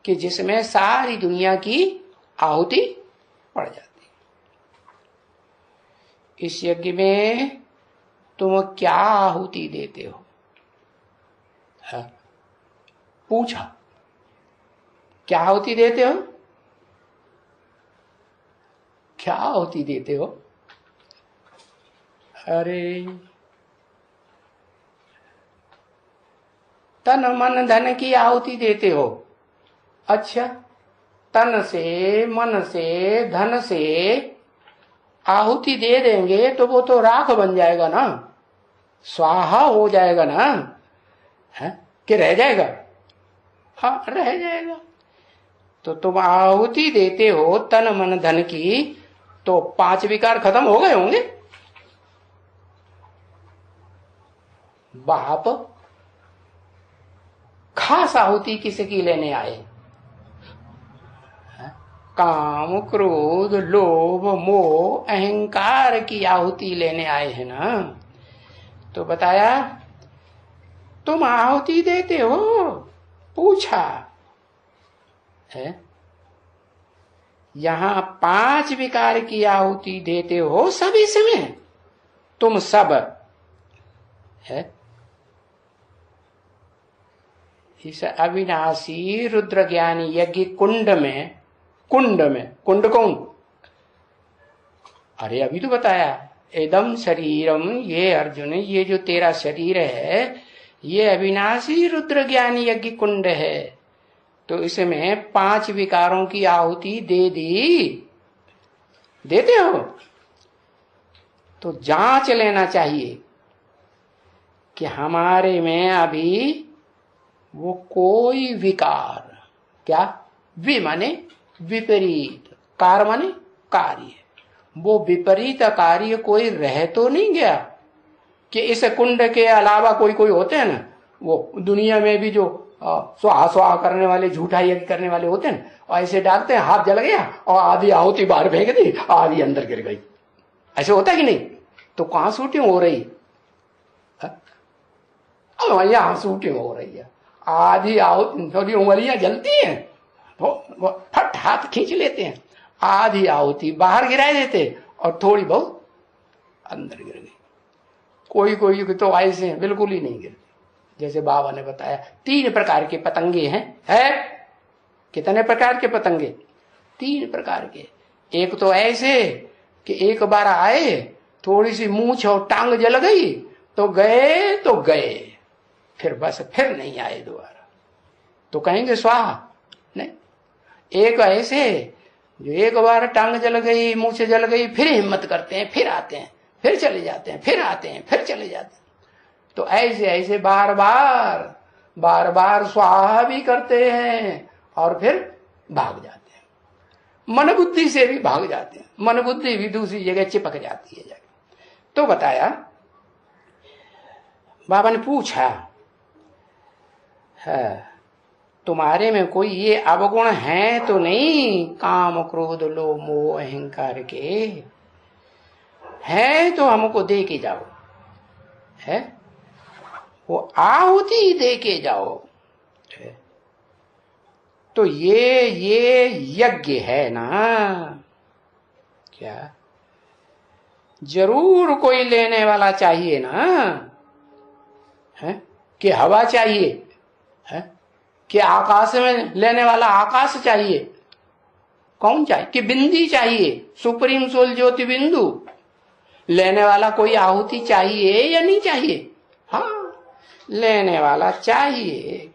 [SPEAKER 1] कि जिसमें सारी दुनिया की आहुति पड़ जाती। इस यज्ञ में तुम क्या आहुति देते हो, है? पूछा, क्या आहुति देते हो, क्या आहुति देते हो। अरे तन मन धन की आहुति देते हो। अच्छा, तन से, मन से, धन से आहुति दे देंगे तो वो तो राख बन जाएगा ना, स्वाहा हो जाएगा ना, है कि रह जाएगा? हाँ, रह जाएगा। तो तुम आहुति देते हो तन मन धन की, तो 5 विकार खत्म हो गए होंगे। बाप खास आहुति किसकी लेने आए, काम क्रोध लोभ मोह अहंकार की आहुति लेने आए हैं ना। तो बताया तुम आहुति देते हो, पूछा है, यहां 5 विकार की आहुति देते हो सब इसमें, तुम सब है इस अविनाशी रुद्र ज्ञानी यज्ञ कुंड में। कुंड कौन? अरे अभी तो बताया, एदम शरीरम, ये अर्जुन, ये जो तेरा शरीर है ये अविनाशी रुद्र ज्ञानी यज्ञ कुंड है। तो इसमें 5 विकारों की आहुति दे दी, देते हो तो जांच लेना चाहिए कि हमारे में अभी वो कोई विकार, क्या, वि माने विपरीत, कार माने कार्य, वो विपरीत कार्य कोई रह तो नहीं गया कि इस कुंड के अलावा कोई कोई होते हैं ना, वो दुनिया में भी जो स्वाहा स्वाहा करने वाले, झूठा यज्ञ करने वाले होते हैं, और ऐसे डालते हैं, हाथ जल गया और आधी आहुति बाहर फेंक दी, आधी अंदर गिर गई। ऐसे होता है कि नहीं? तो कहां शूटिंग हो रही है? यहां शूटिंग हो रही है। आधी आहुति, थोड़ी उंगलियां जलती हैं तो फट हाथ खींच लेते हैं, आधी आहुति बाहर गिरा देते और थोड़ी बहुत अंदर गिर गई। कोई कोई तो ऐसे बिल्कुल ही नहीं गिरती। जैसे बाबा ने बताया 3 प्रकार के पतंगे हैं। है कितने प्रकार के पतंगे? 3 प्रकार के। एक तो ऐसे कि एक बार आए, थोड़ी सी मूंछ और टांग जल गई तो गए, फिर बस फिर नहीं आए दोबारा, तो कहेंगे स्वाहा। नहीं, एक ऐसे जो एक बार टांग जल गई, मूंछ जल गई, फिर हिम्मत करते हैं, फिर आते हैं, फिर चले जाते हैं, फिर आते हैं, फिर चले जाते हैं। तो ऐसे ऐसे बार बार स्वाहा भी करते हैं और फिर भाग जाते हैं। मन बुद्धि से भी भाग जाते हैं, मन बुद्धि भी दूसरी जगह चिपक जाती है जाके। तो बताया, बाबा ने पूछा है तुम्हारे में कोई ये अवगुण है तो नहीं, काम क्रोध लोभ मोह अहंकार के? है तो हमको दे के जाओ, है वो आहुति दे के जाओ। तो ये यज्ञ है ना। क्या जरूर कोई लेने वाला चाहिए ना, है कि हवा चाहिए, है कि आकाश में लेने वाला आकाश चाहिए? कौन चाहिए? कि बिंदी चाहिए, सुप्रीम सोल ज्योति बिंदु लेने वाला कोई आहुति चाहिए या नहीं चाहिए? हाँ, लेने वाला चाहिए,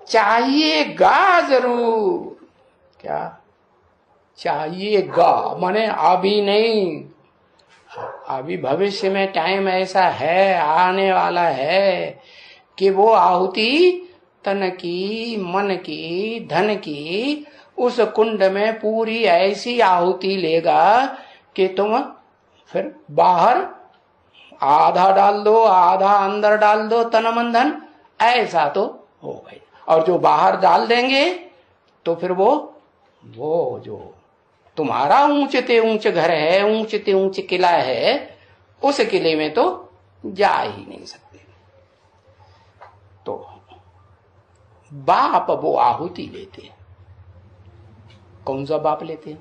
[SPEAKER 1] चाहिएगा जरूर। क्या चाहिएगा? माने अभी नहीं, अभी भविष्य में टाइम ऐसा है, आने वाला है कि वो आहुति तन की, मन की, धन की उस कुंड में पूरी ऐसी आहुति लेगा कि तुम फिर बाहर आधा डाल दो, आधा अंदर डाल दो, तन मन धन, ऐसा तो हो गई। और जो बाहर डाल देंगे तो फिर वो जो तुम्हारा ऊंचते ऊंच घर है, ऊंचते ऊंच किला है, उस किले में तो जा ही नहीं सकते। तो बाप वो आहुति लेते हैं। कौन सा बाप लेते हैं?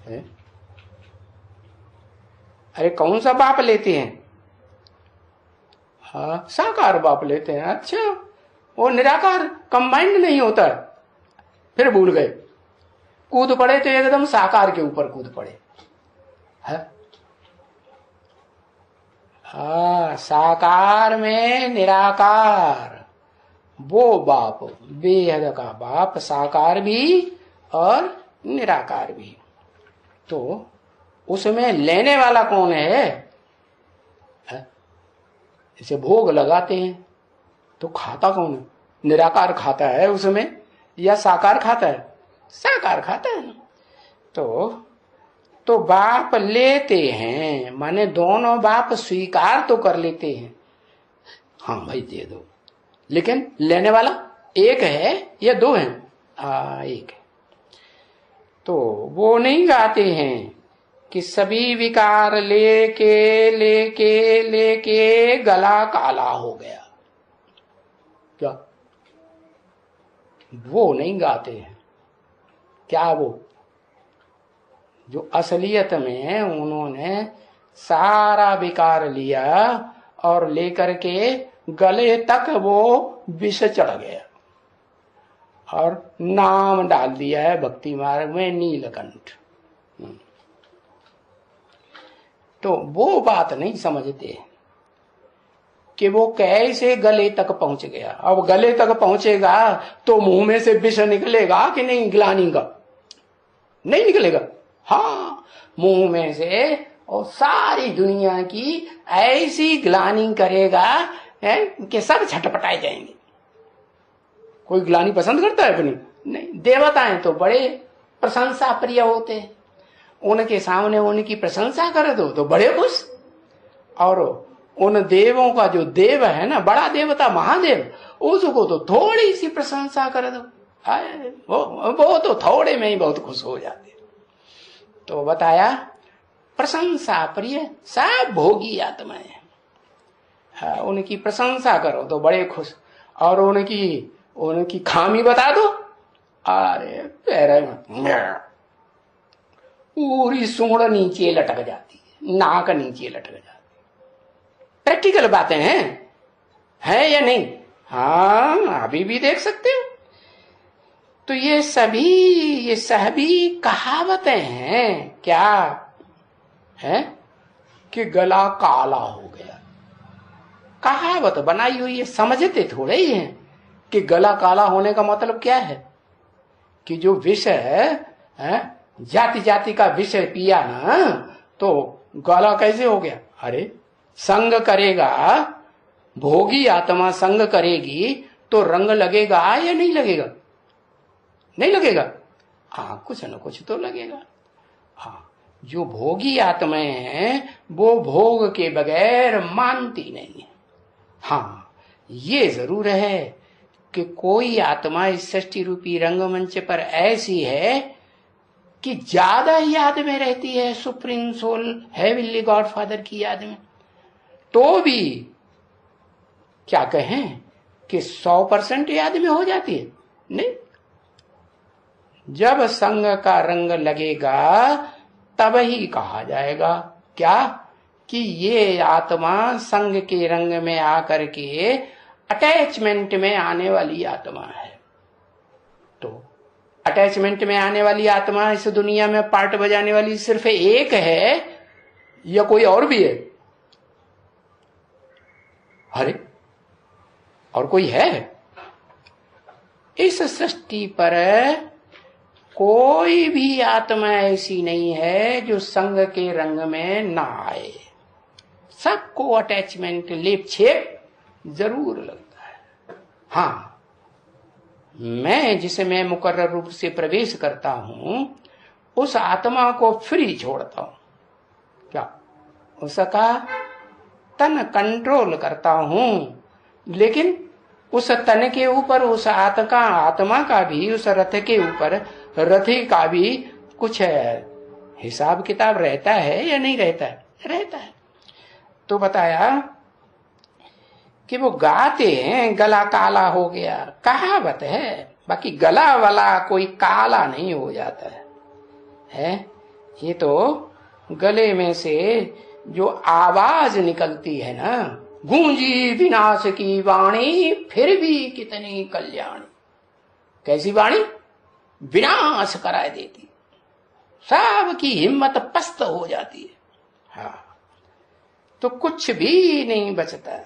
[SPEAKER 1] है? अरे कौन सा बाप लेते हैं? हाँ, साकार बाप लेते हैं। अच्छा, वो निराकार कंबाइंड नहीं होता, फिर भूल गए, कूद पड़े तो एकदम साकार के ऊपर कूद पड़े। है? हाँ, साकार में निराकार, वो बाप, बेहद का बाप, साकार भी और निराकार भी। तो उसमें लेने वाला कौन है? जैसे भोग लगाते हैं तो खाता कौन है? निराकार खाता है उसमें या साकार खाता है? साकार खाता है। तो बाप लेते हैं, माने दोनों बाप स्वीकार तो कर लेते हैं, हाँ भाई दे दो, लेकिन लेने वाला एक है या दो है? एक है। तो वो नहीं गाते हैं कि सभी विकार लेके लेके लेके गला काला हो गया। क्या वो नहीं गाते हैं? क्या वो जो असलियत में उन्होंने सारा विकार लिया और लेकर के गले तक वो विष चढ़ गया और नाम डाल दिया है भक्ति मार्ग में नीलकंठ। तो वो बात नहीं समझते कि वो कैसे गले तक पहुंच गया। अब गले तक पहुंचेगा तो मुंह में से विष निकलेगा कि नहीं? ग्लानि का नहीं निकलेगा। हाँ, मुंह में से और सारी दुनिया की ऐसी ग्लानि करेगा है कि सब छटपटाए जाएंगे। कोई ग्लानि पसंद करता है अपनी? नहीं। देवताएं तो बड़े प्रशंसा प्रिय होते हैं, उनके सामने उनकी प्रशंसा कर दो तो बड़े खुश। और उन देवों का जो देव है ना, बड़ा देवता महादेव, उसको तो थोड़ी सी प्रशंसा कर दो, वो तो थोड़े में ही बहुत खुश हो जाते। तो बताया प्रशंसा प्रिय सब भोगी आत्माएं, उनकी प्रशंसा करो तो बड़े खुश, और उनकी खामी बता दो, अरे पैर पूरी सूंड नीचे लटक जाती है, नाक नीचे लटक जाती है। प्रैक्टिकल बातें हैं या नहीं? हाँ, अभी भी देख सकते हो। तो ये सभी कहावतें हैं। क्या है? कि गला काला हो गया, कहावत बनाई हुई है, समझते थोड़े ही हैं कि गला काला होने का मतलब क्या है। कि जो विष है जाति जाति का विष पिया ना, तो गला कैसे हो गया? अरे संग करेगा, भोगी आत्मा संग करेगी तो रंग लगेगा या नहीं लगेगा? नहीं लगेगा। हाँ, कुछ न कुछ तो लगेगा। हाँ, जो भोगी आत्माएं हैं वो भोग के बगैर मानती नहीं है। हाँ, ये जरूर है कि कोई आत्मा इस सृष्टि रूपी रंगमंच पर ऐसी है कि ज्यादा याद में रहती है, supreme soul heavenly God father की याद में, तो भी क्या कहें कि 100% याद में हो जाती है? नहीं। जब संग का रंग लगेगा तब ही कहा जाएगा क्या कि ये आत्मा संग के रंग में आकर के अटैचमेंट में आने वाली आत्मा है। तो अटैचमेंट में आने वाली आत्मा इस दुनिया में पार्ट बजाने वाली सिर्फ एक है या कोई और भी है? अरे और कोई है? इस सृष्टि पर कोई भी आत्मा ऐसी नहीं है जो संग के रंग में ना आए। सबको अटैचमेंट लेप छेप जरूर लगता है। हाँ, मैं जिसमें मुकर्रर रूप से प्रवेश करता हूं उस आत्मा को फ्री छोड़ता हूं। क्या उसका तन कंट्रोल करता हूं, लेकिन उस तन के ऊपर उस आत्मा का भी, उस रथ के ऊपर रथी का भी कुछ हिसाब किताब रहता है या नहीं रहता है? रहता है। तो बताया कि वो गाते हैं गला काला हो गया, कहावत है, बाकी गला वाला कोई काला नहीं हो जाता है। ये तो गले में से जो आवाज निकलती है ना, गूंजी विनाश की वाणी फिर भी कितनी कल्याणी। कैसी वाणी? विनाश कराए देती, सब की हिम्मत पस्त हो जाती है। हाँ, तो कुछ भी नहीं बचता।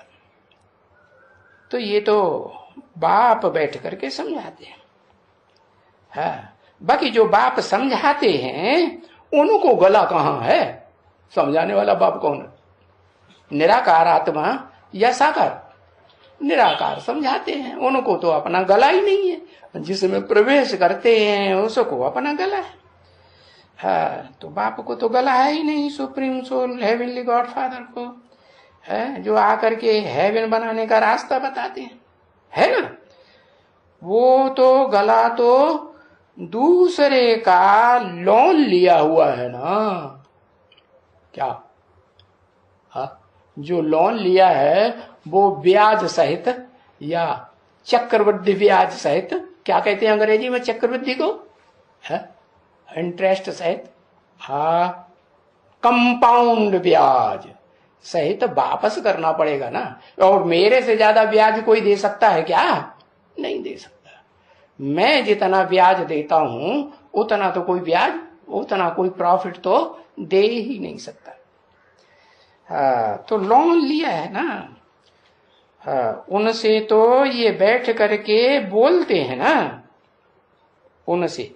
[SPEAKER 1] तो ये तो बाप बैठ करके समझाते हैं। हाँ, बाकी जो बाप समझाते हैं उनको गला कहाँ है? समझाने वाला बाप कौन है? निराकार आत्मा या साकार? निराकार समझाते हैं, उनको तो अपना गला ही नहीं है, जिसमें प्रवेश करते हैं उसको अपना गला है। हाँ, तो बाप को तो गला है ही नहीं, supreme soul heavenly God father को है जो आकर के हेवन बनाने का रास्ता बताते हैं, है ना। वो तो गला तो दूसरे का लोन लिया हुआ है ना। क्या? हाँ, जो लोन लिया है वो ब्याज सहित या चक्रवृद्धि ब्याज सहित, क्या कहते हैं अंग्रेजी में चक्रवृद्धि को? है इंटरेस्ट सहित, हाँ, कंपाउंड ब्याज सहित वापस करना पड़ेगा ना। और मेरे से ज्यादा ब्याज कोई दे सकता है क्या? नहीं दे सकता। मैं जितना ब्याज देता हूं उतना तो कोई ब्याज, उतना कोई प्रॉफिट तो दे ही नहीं सकता। तो लोन लिया है ना। उनसे तो ये बैठ करके बोलते हैं ना, उनसे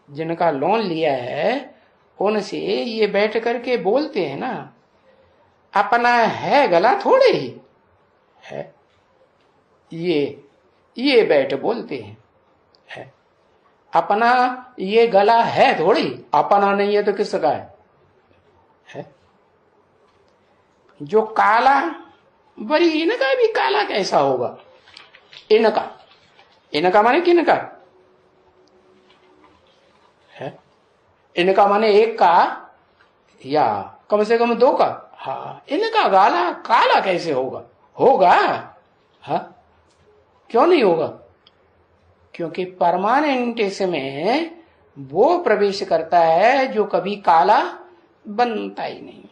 [SPEAKER 1] जिनका लोन लिया है उनसे ये बैठ करके बोलते हैं ना। अपना है गला थोड़े ही है, ये बैठ बोलते हैं है। अपना ये गला है थोड़ी, अपना नहीं है तो किसका है? जो काला, वही इनका भी काला कैसा होगा? इनका माने किनका है? इनका माने एक का या कम से कम दो का। हाँ, इनका गाला काला कैसे होगा? होगा। हाँ, क्यों नहीं होगा? क्योंकि परमानेंट इसमें वो प्रवेश करता है जो कभी काला बनता ही नहीं।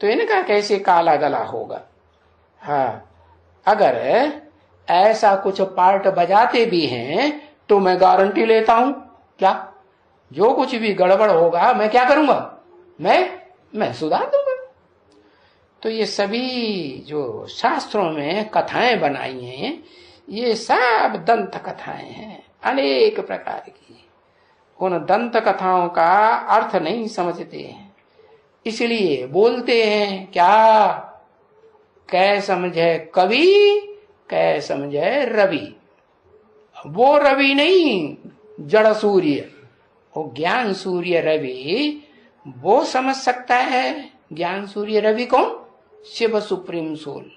[SPEAKER 1] तो इनका कैसे काला गला होगा? हाँ, अगर ऐसा कुछ पार्ट बजाते भी हैं तो मैं गारंटी लेता हूं, क्या जो कुछ भी गड़बड़ होगा मैं क्या करूंगा? मैं सुधार दूंगा। तो ये सभी जो शास्त्रों में कथाएं बनाई हैं, ये सब दंत कथाएं हैं अनेक प्रकार की। उन दंत कथाओं का अर्थ नहीं समझते हैं, इसलिए बोलते हैं क्या? कै समझे कवि, कै समझे रवि। वो रवि नहीं जड़ सूर्य, वो ज्ञान सूर्य रवि वो समझ सकता है। ज्ञान सूर्य रवि कौन? Shiv supreme soul.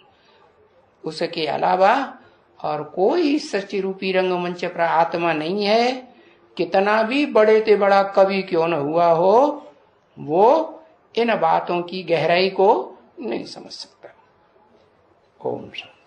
[SPEAKER 1] उसके अलावा और कोई सच्ची रूपी रंगमंच पर आत्मा नहीं है, कितना भी बड़े से बड़ा कवि क्यों न हुआ हो, वो इन बातों की गहराई को नहीं समझ सकता। ओम शांति।